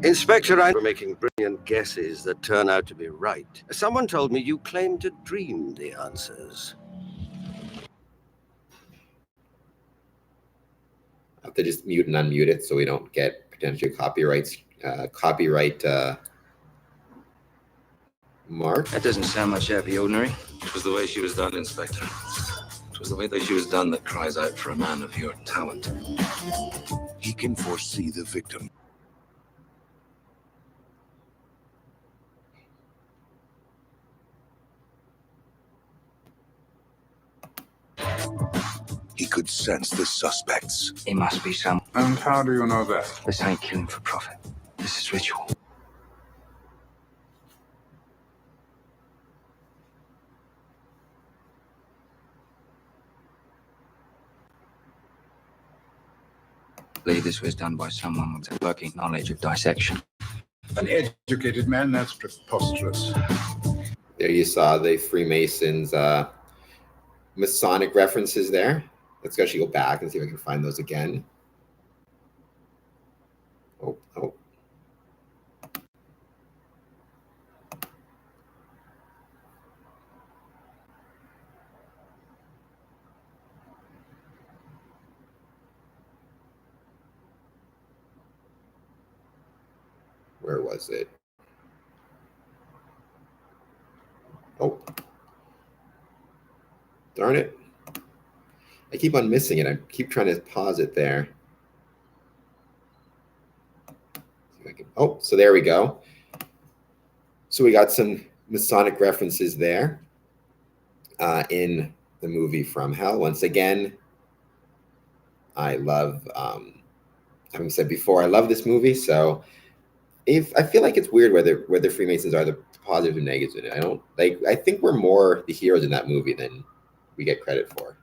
[SPEAKER 2] Inspector, I'm making brilliant guesses that turn out to be right. Someone told me you claim to dream the answers.
[SPEAKER 1] I have to just mute and unmute it so we don't get potential copyright mark.
[SPEAKER 3] That doesn't sound much out of the ordinary. It was the way she was done, Inspector. It was the way that she was done that cries out for a man of your talent.
[SPEAKER 4] He can foresee the victim. He could sense the suspects.
[SPEAKER 3] It must be some.
[SPEAKER 5] And how do you know that?
[SPEAKER 3] This ain't killing for profit. This is ritual. I believe this was done by someone with a working knowledge of dissection.
[SPEAKER 5] An educated man? That's preposterous.
[SPEAKER 1] There you saw the Freemasons Masonic references there. Let's actually go back and see if I can find those again. Oh. Where was it? Oh. Darn it. I keep on missing it. I keep trying to pause it there. Oh, so there we go. So we got some Masonic references there in the movie From Hell. Once again, I love, having said before, I love this movie. So if I feel like it's weird whether Freemasons are the positive and negatives in it. I don't like. I think we're more the heroes in that movie than we get credit for.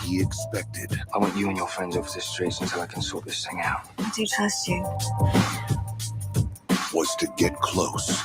[SPEAKER 4] He expected
[SPEAKER 6] I want you and your friends off the streets until I can sort this thing out.
[SPEAKER 7] I do trust you.
[SPEAKER 4] was to get close.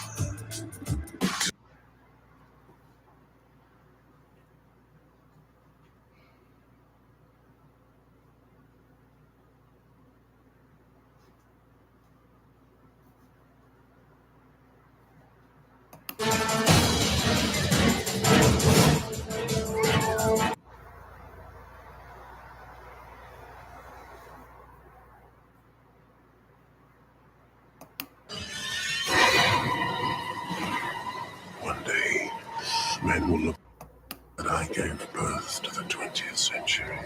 [SPEAKER 4] One day, men will look that I gave birth to the 20th century.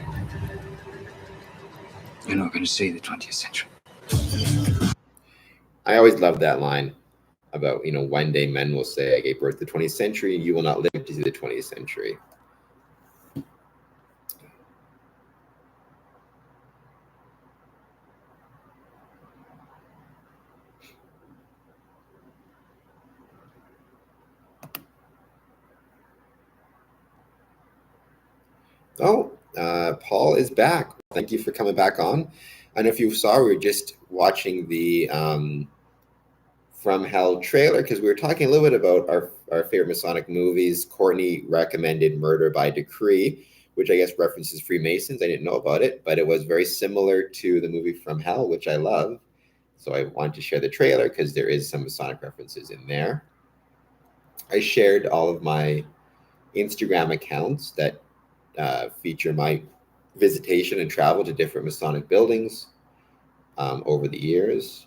[SPEAKER 6] You're not going to see the 20th century.
[SPEAKER 1] I always love that line about, one day men will say, I gave birth to the 20th century, and you will not live to see the 20th century. Oh, Paul is back. Thank you for coming back on. I don't know if you saw, we were just watching the From Hell trailer because we were talking a little bit about our favorite Masonic movies. Courtney recommended Murder by Decree, which I guess references Freemasons. I didn't know about it, but it was very similar to the movie From Hell, which I love. So I wanted to share the trailer because there is some Masonic references in there. I shared all of my Instagram accounts that feature my visitation and travel to different Masonic buildings over the years.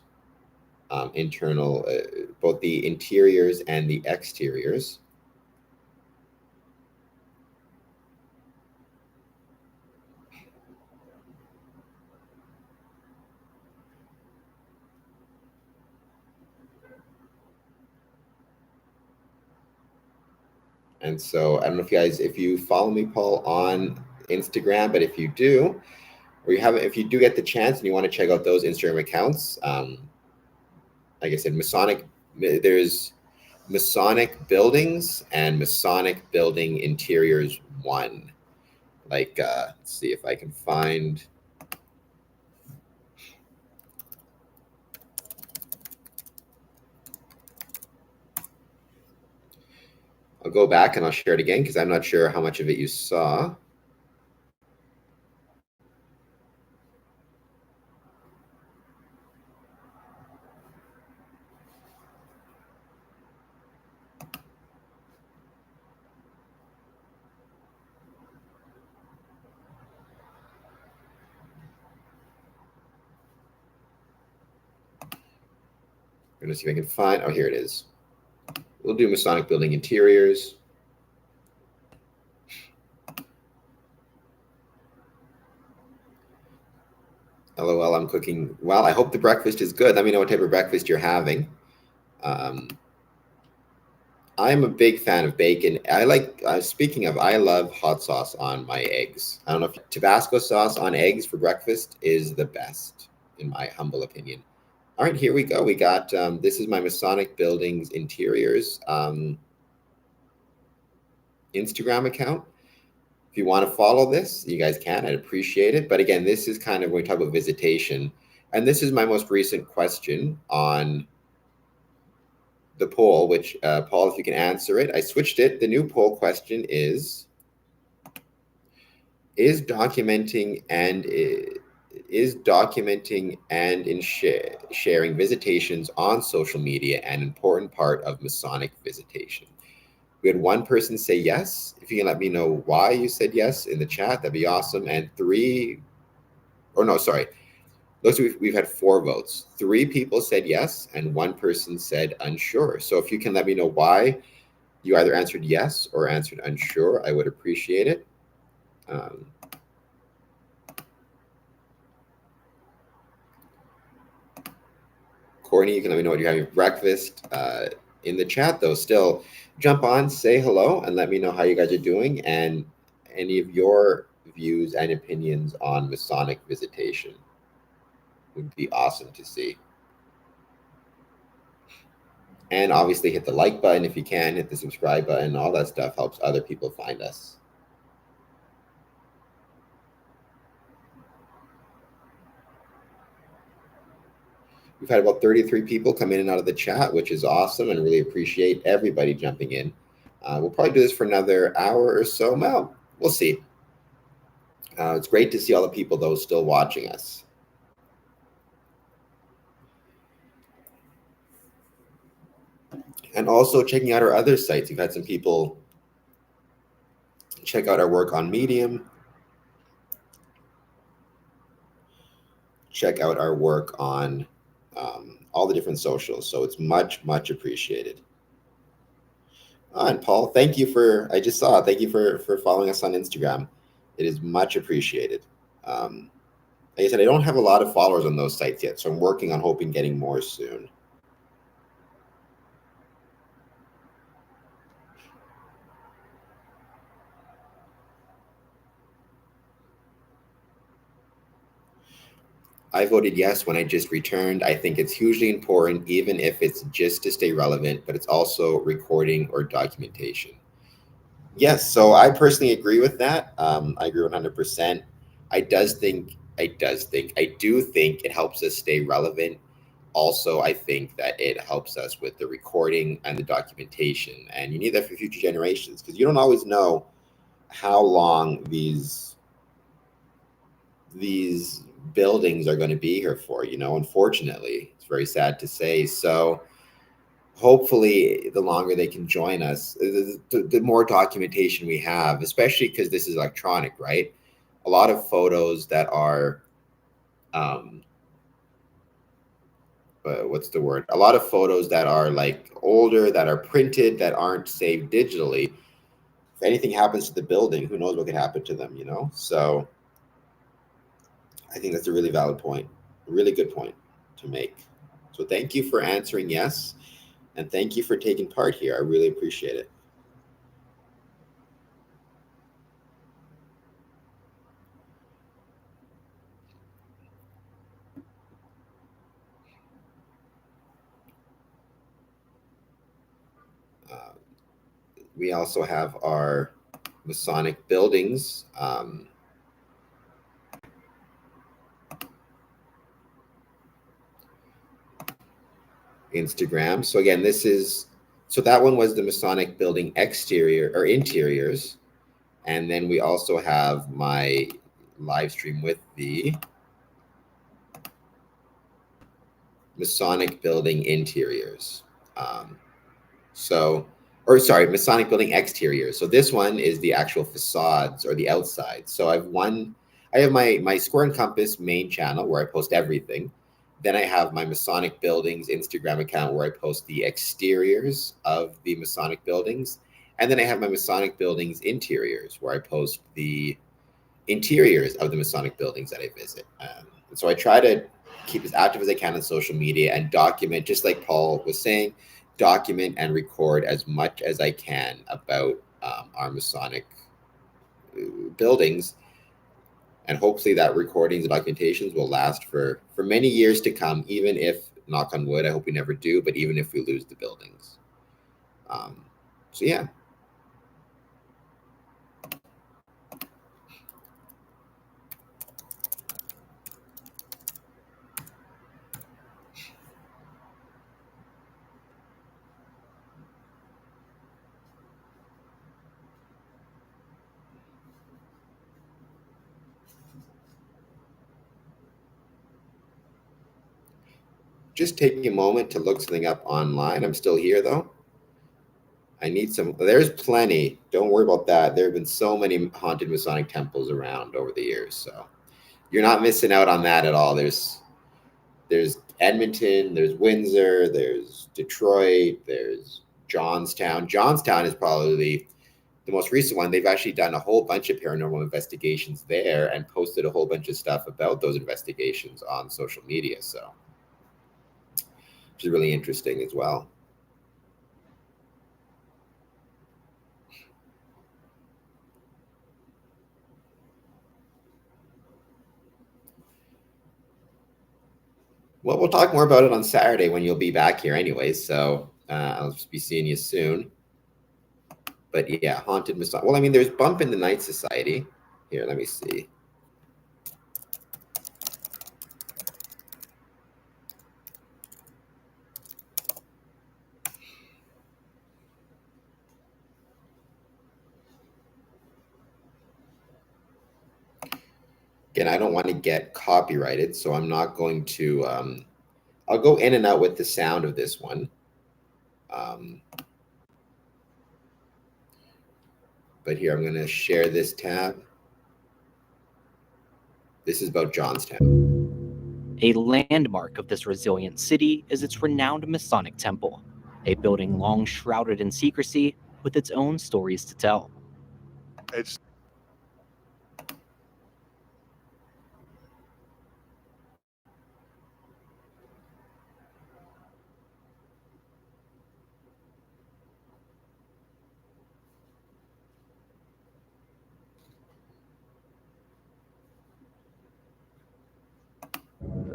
[SPEAKER 1] Internal, both the interiors and the exteriors. And so I don't know if you follow me, Paul, on Instagram, but if you do, or if you do get the chance and you want to check out those Instagram accounts, like I said, there's Masonic Buildings and Masonic Building Interiors 1. Let's see if I can find. I'll go back and I'll share it again because I'm not sure how much of it you saw. I'm going to see if I can find. Oh, here it is. We'll do Masonic Building Interiors. LOL, I'm cooking. Well, I hope the breakfast is good. Let me know what type of breakfast you're having. I'm a big fan of bacon. Speaking of, I love hot sauce on my eggs. I don't know if Tabasco sauce on eggs for breakfast is the best, in my humble opinion. All right, here we go. We got, this is my Masonic Buildings Interiors Instagram account. If you want to follow this, you guys can. I'd appreciate it. But again, this is kind of when we talk about visitation. And this is my most recent question on the poll, which, Paul, if you can answer it. I switched it. The new poll question is documenting and sharing visitations on social media an important part of Masonic visitation? We had one person say yes. If you can let me know why you said yes in the chat, that'd be awesome. And we've had 4 votes. 3 people said yes, and 1 person said unsure. So if you can let me know why you either answered yes or answered unsure, I would appreciate it. Courtney, you can let me know what you're having for breakfast. In the chat, though, still jump on, say hello, and let me know how you guys are doing and any of your views and opinions on Masonic Visitation. Would be awesome to see. And obviously hit the like button if you can, hit the subscribe button. All that stuff helps other people find us. We've had about 33 people come in and out of the chat, which is awesome, and really appreciate everybody jumping in. We'll probably do this for another hour or so. Well, we'll see. It's great to see all the people, though, still watching us. And also checking out our other sites. We've had some people check out our work on Medium. Check out our work on all the different socials. So it's much, much appreciated. And Paul, thank you for, I just saw, thank you for following us on Instagram. It is much appreciated. Like I said, I don't have a lot of followers on those sites yet, so I'm working on hoping getting more soon. I voted yes when I just returned. I think it's hugely important, even if it's just to stay relevant, but it's also recording or documentation. Yes, so I personally agree with that. I agree 100%. I do think it helps us stay relevant. Also, I think that it helps us with the recording and the documentation. And you need that for future generations because you don't always know how long these buildings are going to be here for, unfortunately. It's very sad to say. So hopefully the longer they can join us, the more documentation we have, especially because this is electronic, right? A lot of photos that are, what's the word? A lot of photos that are like older, that are printed, that aren't saved digitally. If anything happens to the building, who knows what could happen to them, So I think that's a really valid point, a really good point to make. So thank you for answering yes, and thank you for taking part here. I really appreciate it. We also have our Masonic buildings. Instagram. So again, that one was the Masonic building exterior or interiors. And then we also have my live stream with the Masonic building interiors. Masonic building exteriors. So this one is the actual facades or the outside. So I have my Square and Compass main channel where I post everything. Then I have my Masonic Buildings Instagram account where I post the exteriors of the Masonic buildings. And then I have my Masonic Buildings interiors where I post the interiors of the Masonic buildings that I visit. And so I try to keep as active as I can on social media and document, just like Paul was saying, document and record as much as I can about our Masonic buildings. And hopefully that recordings and documentations will last for many years to come, even if, knock on wood, I hope we never do, but even if we lose the buildings. So yeah. Just taking a moment to look something up online. I'm still here though. I need there's plenty. Don't worry about that. There have been so many haunted Masonic temples around over the years. So you're not missing out on that at all. There's Edmonton, there's Windsor, there's Detroit, there's Johnstown. Johnstown is probably the most recent one. They've actually done a whole bunch of paranormal investigations there and posted a whole bunch of stuff about those investigations on social media. So, which is really interesting as well. Well, we'll talk more about it on Saturday when you'll be back here anyways. So I'll just be seeing you soon. But yeah, Haunted Masonic. Well, I mean, there's Bump in the Night Society. Here, let me see. Again, I don't want to get copyrighted, so I'm not going to, I'll go in and out with the sound of this one. But here, I'm going to share this tab. This is about Johnstown.
[SPEAKER 7] A landmark of this resilient city is its renowned Masonic Temple, a building long shrouded in secrecy with its own stories to tell.
[SPEAKER 4] It's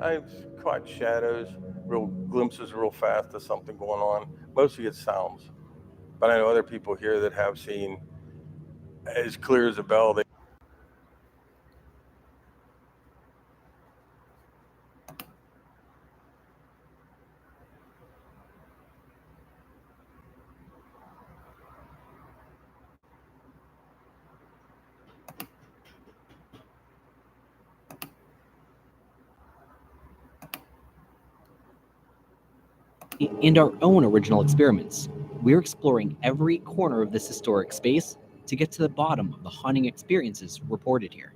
[SPEAKER 8] I've caught shadows, real glimpses real fast of something going on. Mostly it's sounds. But I know other people here that have seen as clear as a bell.
[SPEAKER 7] And our own original experiments. We're exploring every corner of this historic space to get to the bottom of the haunting experiences reported here.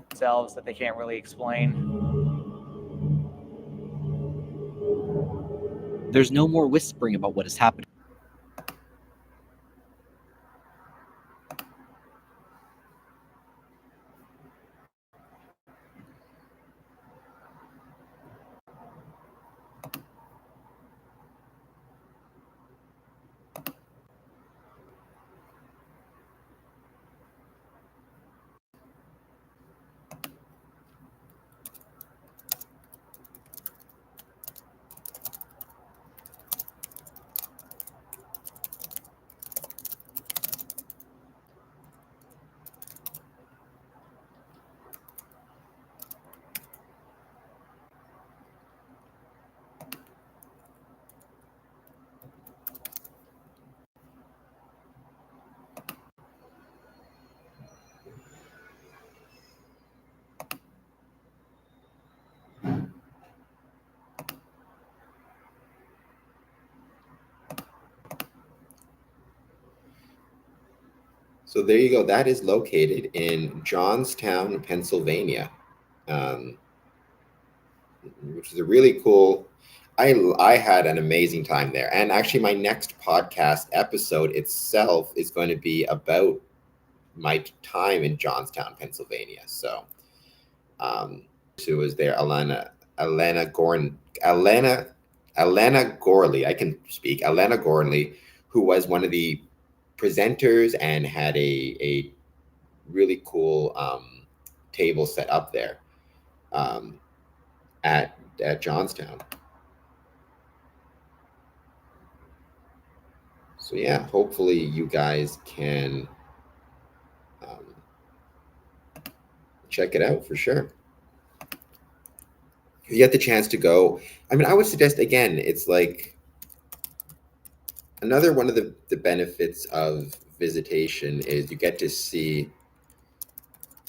[SPEAKER 9] Themselves that they can't really explain.
[SPEAKER 7] There's no more whispering about what is happening.
[SPEAKER 1] So there you go. That is located in Johnstown, Pennsylvania, which is a really cool. I had an amazing time there, and actually, my next podcast episode itself is going to be about my time in Johnstown, Pennsylvania. So, who was there? Alana Gorley. I can speak. Alana Gorley, who was one of the presenters and had a really cool table set up there at Johnstown. So yeah, hopefully you guys can check it out for sure. If you get the chance to go, I mean, I would suggest, again, it's like another one of the benefits of Visitation is you get to see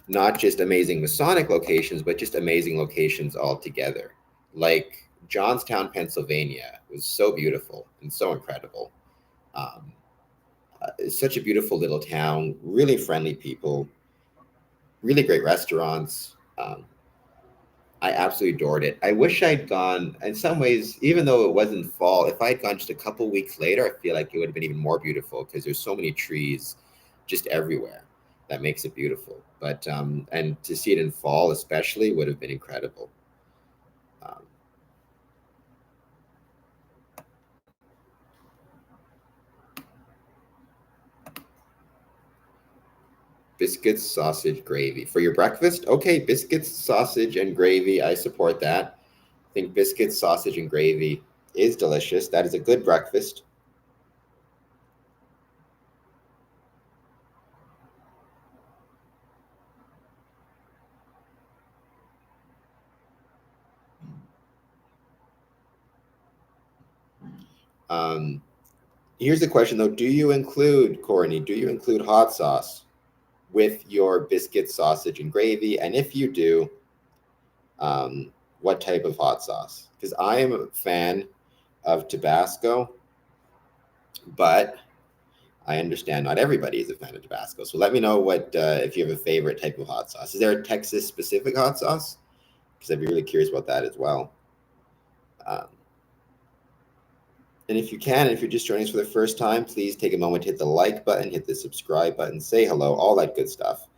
[SPEAKER 1] not just amazing Masonic locations, but just amazing locations altogether. Like Johnstown, Pennsylvania was so beautiful and so incredible. It's such a beautiful little town, really friendly people, really great restaurants. I absolutely adored it. I wish I'd gone, in some ways, even though it wasn't fall, if I'd gone just a couple weeks later, I feel like it would have been even more beautiful because there's so many trees just everywhere that makes it beautiful. But, and to see it in fall especially would have been incredible. Biscuits, sausage, gravy. For your breakfast? Okay, biscuits, sausage, and gravy. I support that. I think biscuits, sausage, and gravy is delicious. That is a good breakfast. Here's the question, though. Do you include, Courtney, do you include hot sauce with your biscuits, sausage, and gravy? And if you do, what type of hot sauce? Because I am a fan of Tabasco, but I understand not everybody is a fan of Tabasco. So let me know what if you have a favorite type of hot sauce. Is there a Texas-specific hot sauce? Because I'd be really curious about that as well. And if you can, if you're just joining us for the first time, please take a moment to hit the like button, hit the subscribe button, say hello, all that good stuff.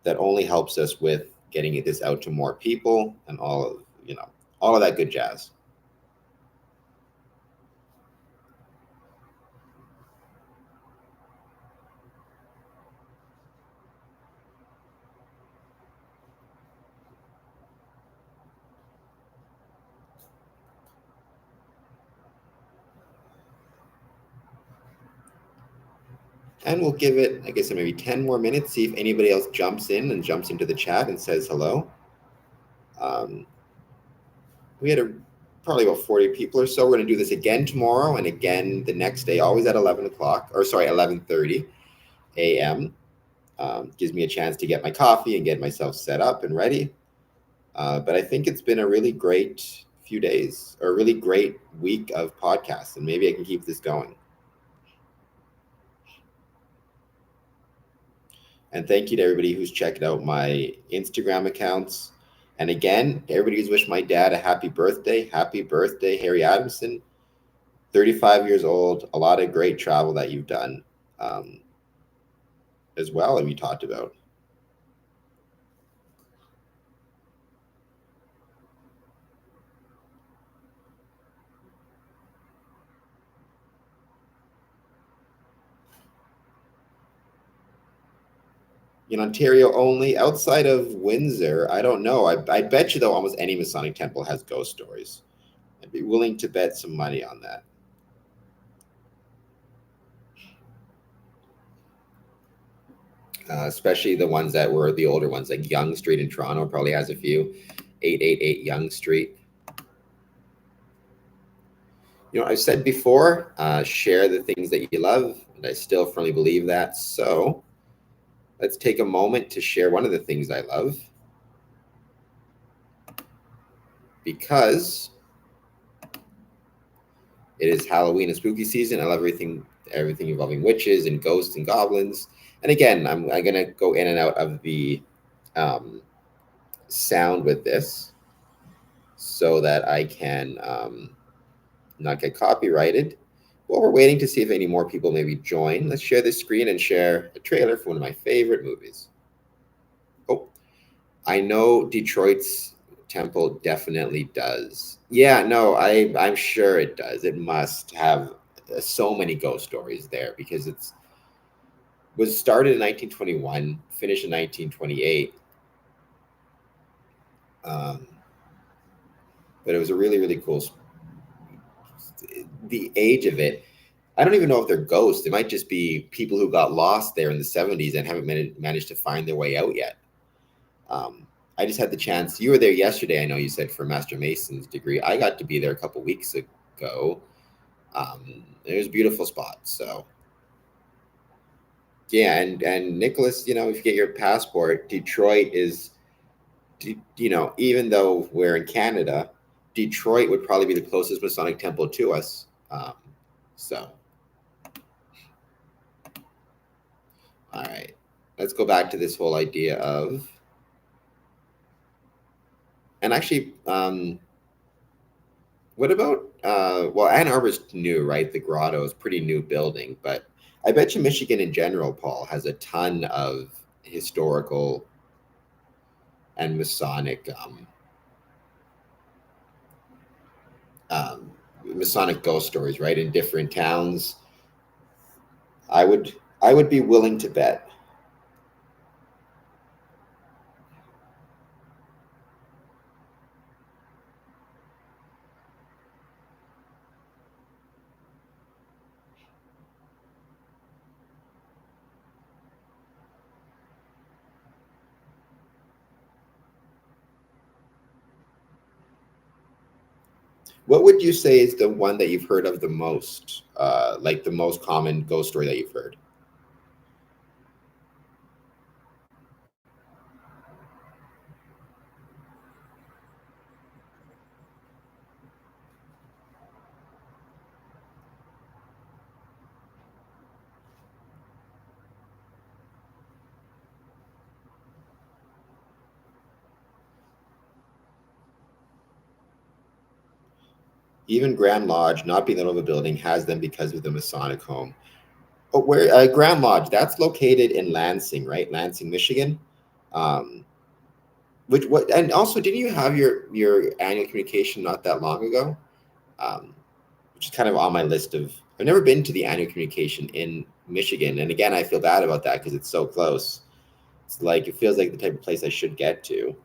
[SPEAKER 1] That only helps us with getting this out to more people and all of that good jazz. And we'll give it, I guess, maybe 10 more minutes, see if anybody else jumps in and jumps into the chat and says hello. We had probably about 40 people or so. We're going to do this again tomorrow and again the next day, always at 11:30 a.m. Gives me a chance to get my coffee and get myself set up and ready. But I think it's been a really great few days, or a really great week of podcasts, and maybe I can keep this going. And thank you to everybody who's checked out my Instagram accounts. And again, to everybody who's wished my dad a happy birthday, Harry Adamson. 35 years old, a lot of great travel that you've done as well, and we talked about. In Ontario only, outside of Windsor, I don't know. I bet you, though, almost any Masonic temple has ghost stories. I'd be willing to bet some money on that. Especially the ones that were the older ones, like Yonge Street in Toronto probably has a few. 888 Yonge Street. I've said before, share the things that you love, and I still firmly believe that. So let's take a moment to share one of the things I love, because it is Halloween and spooky season. I love everything involving witches and ghosts and goblins. And again, I'm going to go in and out of the sound with this so that I can not get copyrighted. While we're waiting to see if any more people maybe join, let's share this screen and share a trailer for one of my favorite movies. Oh, I know Detroit's temple definitely does. Yeah, no, I'm sure it does. It must have so many ghost stories there, because was started in 1921, finished in 1928. But it was a really, really cool. The age of it, I don't even know if they're ghosts. It might just be people who got lost there in the 70s and haven't managed to find their way out yet. I just had the chance. You were there yesterday, I know you said, for Master Mason's degree. I got to be there a couple weeks ago. It was a beautiful spot. So Yeah, and Nicholas, if you get your passport, Detroit is, even though we're in Canada, Detroit would probably be the closest Masonic temple to us. So, all right, let's go back to this whole idea of, and actually, what about, well, Ann Arbor's new, right? The grotto is pretty new building, but I bet you Michigan in general, Paul, has a ton of historical and Masonic Masonic ghost stories, right? In different towns. I would be willing to bet. What would you say is the one that you've heard of the most, like the most common ghost story that you've heard? Even Grand Lodge, not being the middle of a building, has them because of the Masonic home. But where Grand Lodge, that's located in Lansing, right? Lansing, Michigan. Um, and also, didn't you have your annual communication not that long ago? Which is kind of on my list of. I've never been to the annual communication in Michigan, and again, I feel bad about that because it's so close. It's like it feels like the type of place I should get to.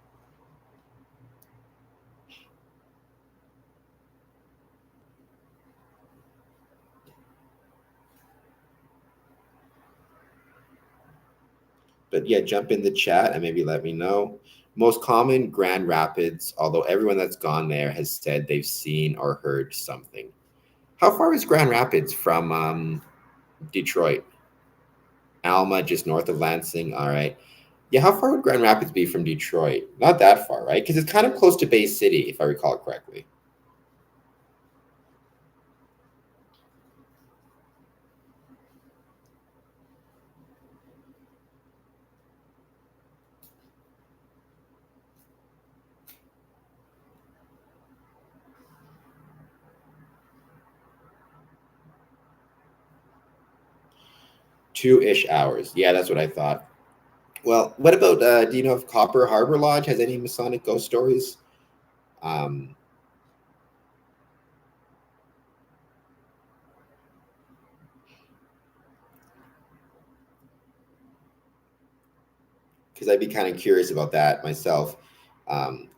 [SPEAKER 1] But yeah, jump in the chat and maybe let me know. Most common, Grand Rapids, although everyone that's gone there has said they've seen or heard something. How far is Grand Rapids from Detroit? Alma, just north of Lansing. All right. Yeah, how far would Grand Rapids be from Detroit? Not that far, right? Because it's kind of close to Bay City, if I recall correctly. Two-ish hours. Yeah, that's what I thought. Well, what about, do you know if Copper Harbor Lodge has any Masonic ghost stories? Because I'd be kind of curious about that myself.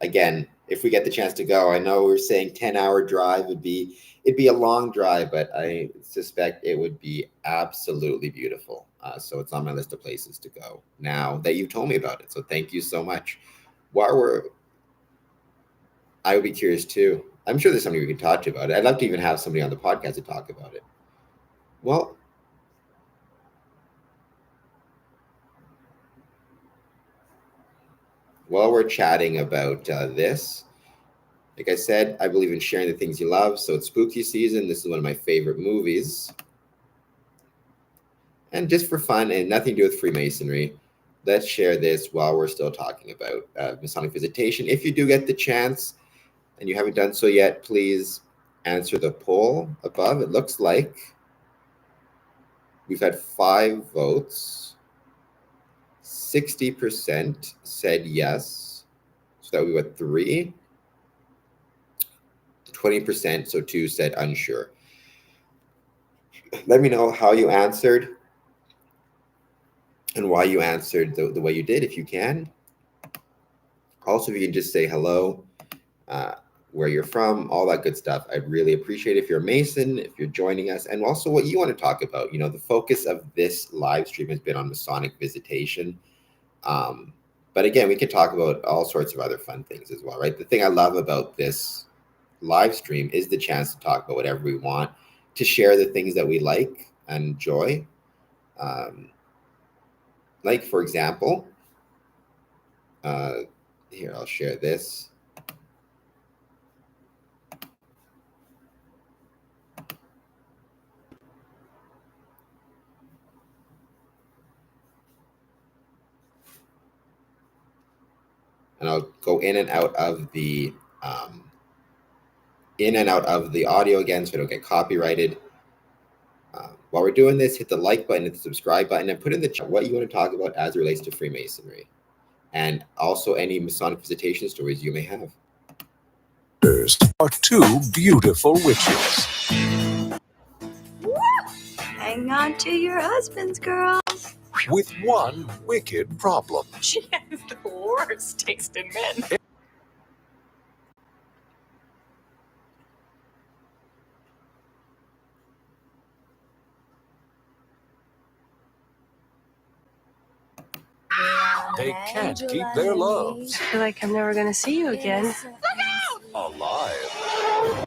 [SPEAKER 1] Again, if we get the chance to go, I know we're saying 10-hour drive it'd be a long drive, but I suspect it would be absolutely beautiful. So it's on my list of places to go now that you've told me about it. So thank you so much. I would be curious too. I'm sure there's somebody we can talk to about it. I'd love to even have somebody on the podcast to talk about it. Well, while we're chatting about this, like I said, I believe in sharing the things you love. So it's spooky season. This is one of my favorite movies. And just for fun and nothing to do with Freemasonry, let's share this while we're still talking about Masonic Visitation. If you do get the chance and you haven't done so yet, please answer the poll above. It looks like we've had 5 votes. 60% said yes. So that would be what, 3? 20%, so 2 said unsure. Let me know how you answered and why you answered the way you did, if you can. Also, if you can just say hello, where you're from, all that good stuff. I'd really appreciate it if you're a Mason, if you're joining us, and also what you want to talk about. You know, the focus of this live stream has been on Masonic Visitation. But again, we could talk about all sorts of other fun things as well, right? The thing I love about this live stream is the chance to talk about whatever we want, to share the things that we like and enjoy. Like, for example, here, I'll share this. And I'll go in and out of the audio again so I don't get copyrighted. While we're doing this, hit the like button and the subscribe button and put in the chat what you want to talk about as it relates to Freemasonry. And also any Masonic visitation stories you may have.
[SPEAKER 10] Are two beautiful witches.
[SPEAKER 11] Hang on to your husbands, girls.
[SPEAKER 10] With one wicked problem.
[SPEAKER 11] She has the worst taste in men.
[SPEAKER 10] They can't keep their loves
[SPEAKER 11] I feel like I'm never gonna see you again.
[SPEAKER 10] alive.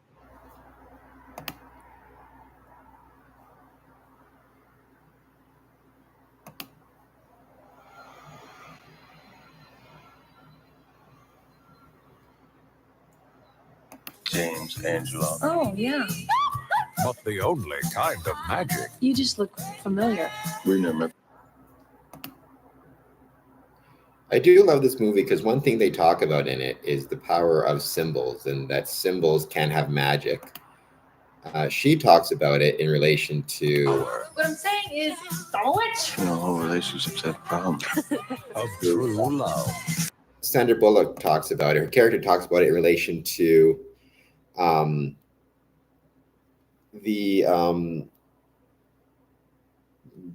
[SPEAKER 8] James, Angela.
[SPEAKER 11] Oh, yeah.
[SPEAKER 10] But the only kind of magic.
[SPEAKER 11] You just look familiar.
[SPEAKER 8] We never.
[SPEAKER 1] I do love this movie because one thing they talk about in it is the power of symbols and that symbols can have magic. She talks about it in relation to
[SPEAKER 11] What I'm saying is, don't.
[SPEAKER 8] You know, whole relationships have problems.
[SPEAKER 10] Of true love.
[SPEAKER 1] Sandra Bullock talks about it. Her character talks about it in relation to the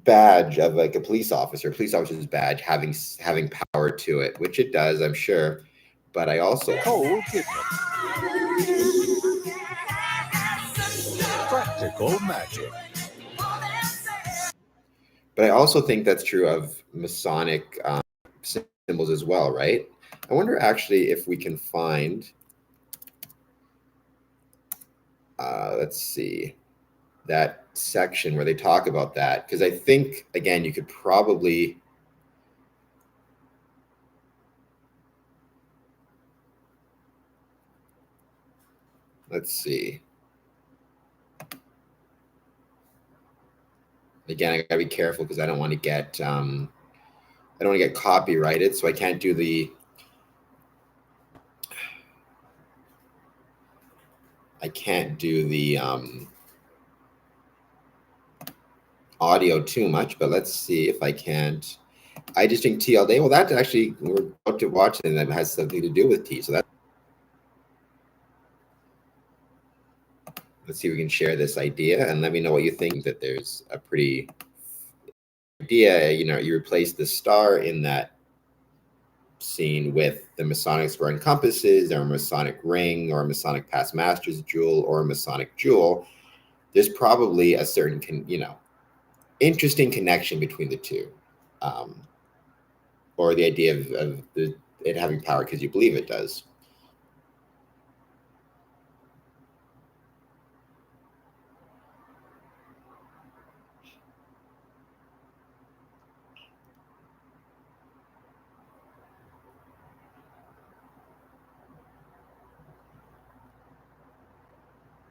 [SPEAKER 1] badge of like a police officer's badge having power to it, which it does, I'm sure. But I also
[SPEAKER 10] Cold kidney. Practical magic.
[SPEAKER 1] But I also think that's true of Masonic symbols as well, right? I wonder actually if we can find, let's see, that section where they talk about that. Because I think, again, you could probably, let's see. Again, I gotta be careful because I don't want to get copyrighted, so I can't do the audio too much. But let's see if I can't. I just think tea all day. Well, that actually we're about to watch and that has something to do with tea. So that. Let's see if we can share this idea and let me know what you think. That there's a pretty idea, you know, you replace the star in that scene with the Masonic square and compasses or a Masonic ring or a Masonic past master's jewel or a Masonic jewel. There's probably a certain, interesting connection between the two. Or the idea of it having power because you believe it does.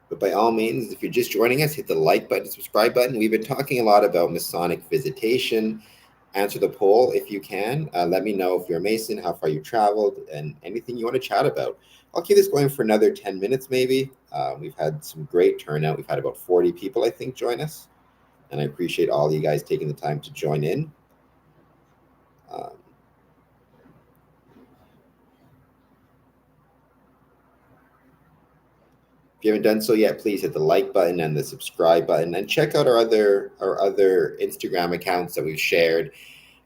[SPEAKER 1] But by all means, if you're just joining us, hit the like button, subscribe button. We've been talking a lot about Masonic visitation. Answer the poll if you can. Let me know if you're a Mason, how far you traveled, and anything you want to chat about. I'll keep this going for another 10 minutes maybe. We've had some great turnout. We've had about 40 people, I think, join us. And I appreciate all you guys taking the time to join in. If you haven't done so yet, please hit the like button and the subscribe button, and check out our other Instagram accounts that we've shared,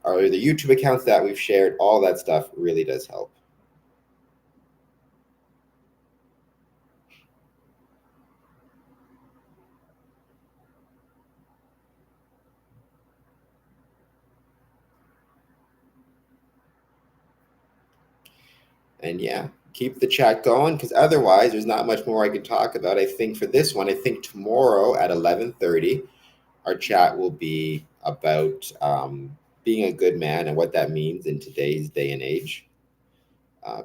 [SPEAKER 1] or the YouTube accounts that we've shared. All that stuff really does help. And yeah, keep the chat going because otherwise there's not much more I can talk about. I think for this one, I think tomorrow at 11:30, our chat will be about being a good man and what that means in today's day and age.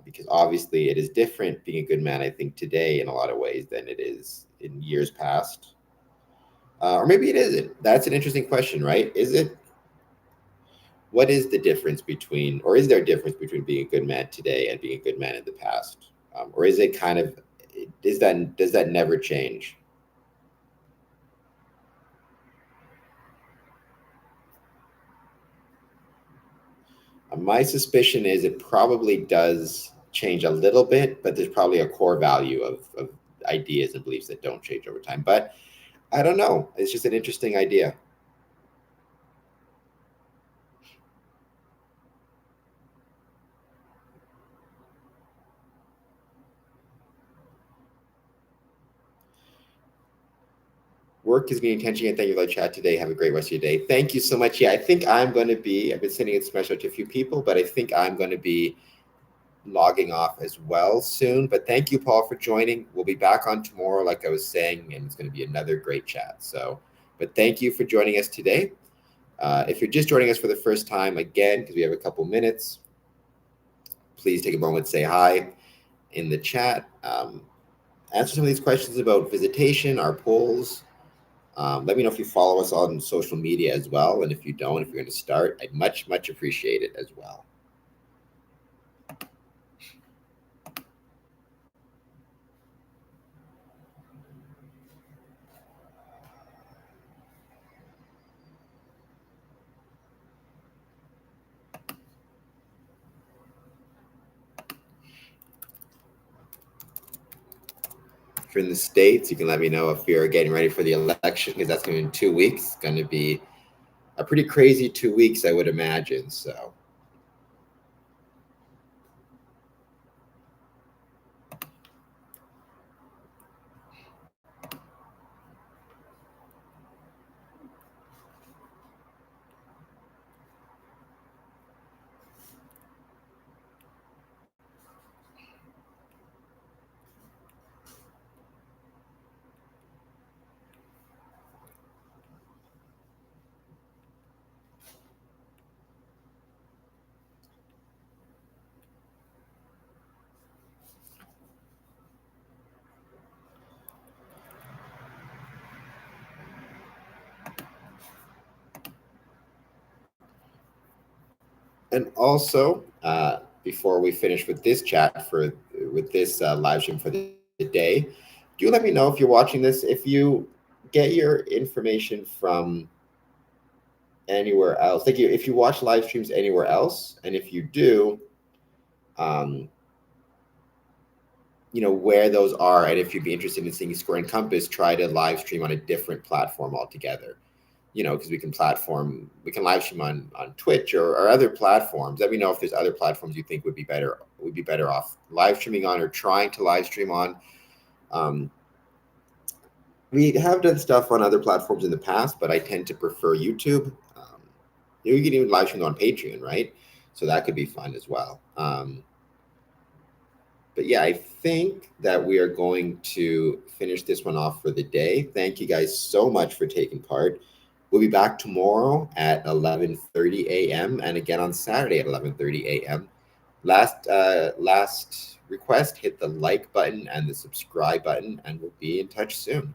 [SPEAKER 1] Because obviously it is different being a good man, I think, today in a lot of ways than it is in years past. Or maybe it isn't. That's an interesting question, right? Is it? What is the difference between, or is there a difference between being a good man today and being a good man in the past? Or is it kind of, does that never change? My suspicion is it probably does change a little bit, but there's probably a core value of ideas and beliefs that don't change over time. But I don't know. It's just an interesting idea. Work is being intentional. Thank you for the chat today. Have a great rest of your day. Thank you so much. Yeah, I think I'm going to be, I've been sending it special to a few people, but I think I'm going to be logging off as well soon. But thank you, Paul, for joining. We'll be back on tomorrow, like I was saying, and it's going to be another great chat. So, but thank you for joining us today. If you're just joining us for the first time, again, because we have a couple minutes, please take a moment, say hi in the chat. Answer some of these questions about visitation, our polls. Let me know if you follow us on social media as well. And if you don't, if you're going to start, I'd much, much appreciate it as well. If you're in the States, you can let me know if you're getting ready for the election, because that's going to be in 2 weeks. It's going to be a pretty crazy 2 weeks, I would imagine. So. And also, before we finish with this chat with this live stream for the day, do let me know if you're watching this, if you get your information from anywhere else. Like if you watch live streams anywhere else, and if you do, where those are, and if you'd be interested in seeing Square and Compass try to live stream on a different platform altogether. Because we can live stream on Twitch or other platforms. Let me know if there's other platforms you think would be better off live streaming on or trying to live stream on. We have done stuff on other platforms in the past, but I tend to prefer YouTube. You can even live stream on Patreon, right? So that could be fun as well. But yeah, I think that we are going to finish this one off for the day. Thank you guys so much for taking part. We'll be back tomorrow at 11:30 a.m. and again on Saturday at 11:30 a.m. Last request, hit the like button and the subscribe button, and we'll be in touch soon.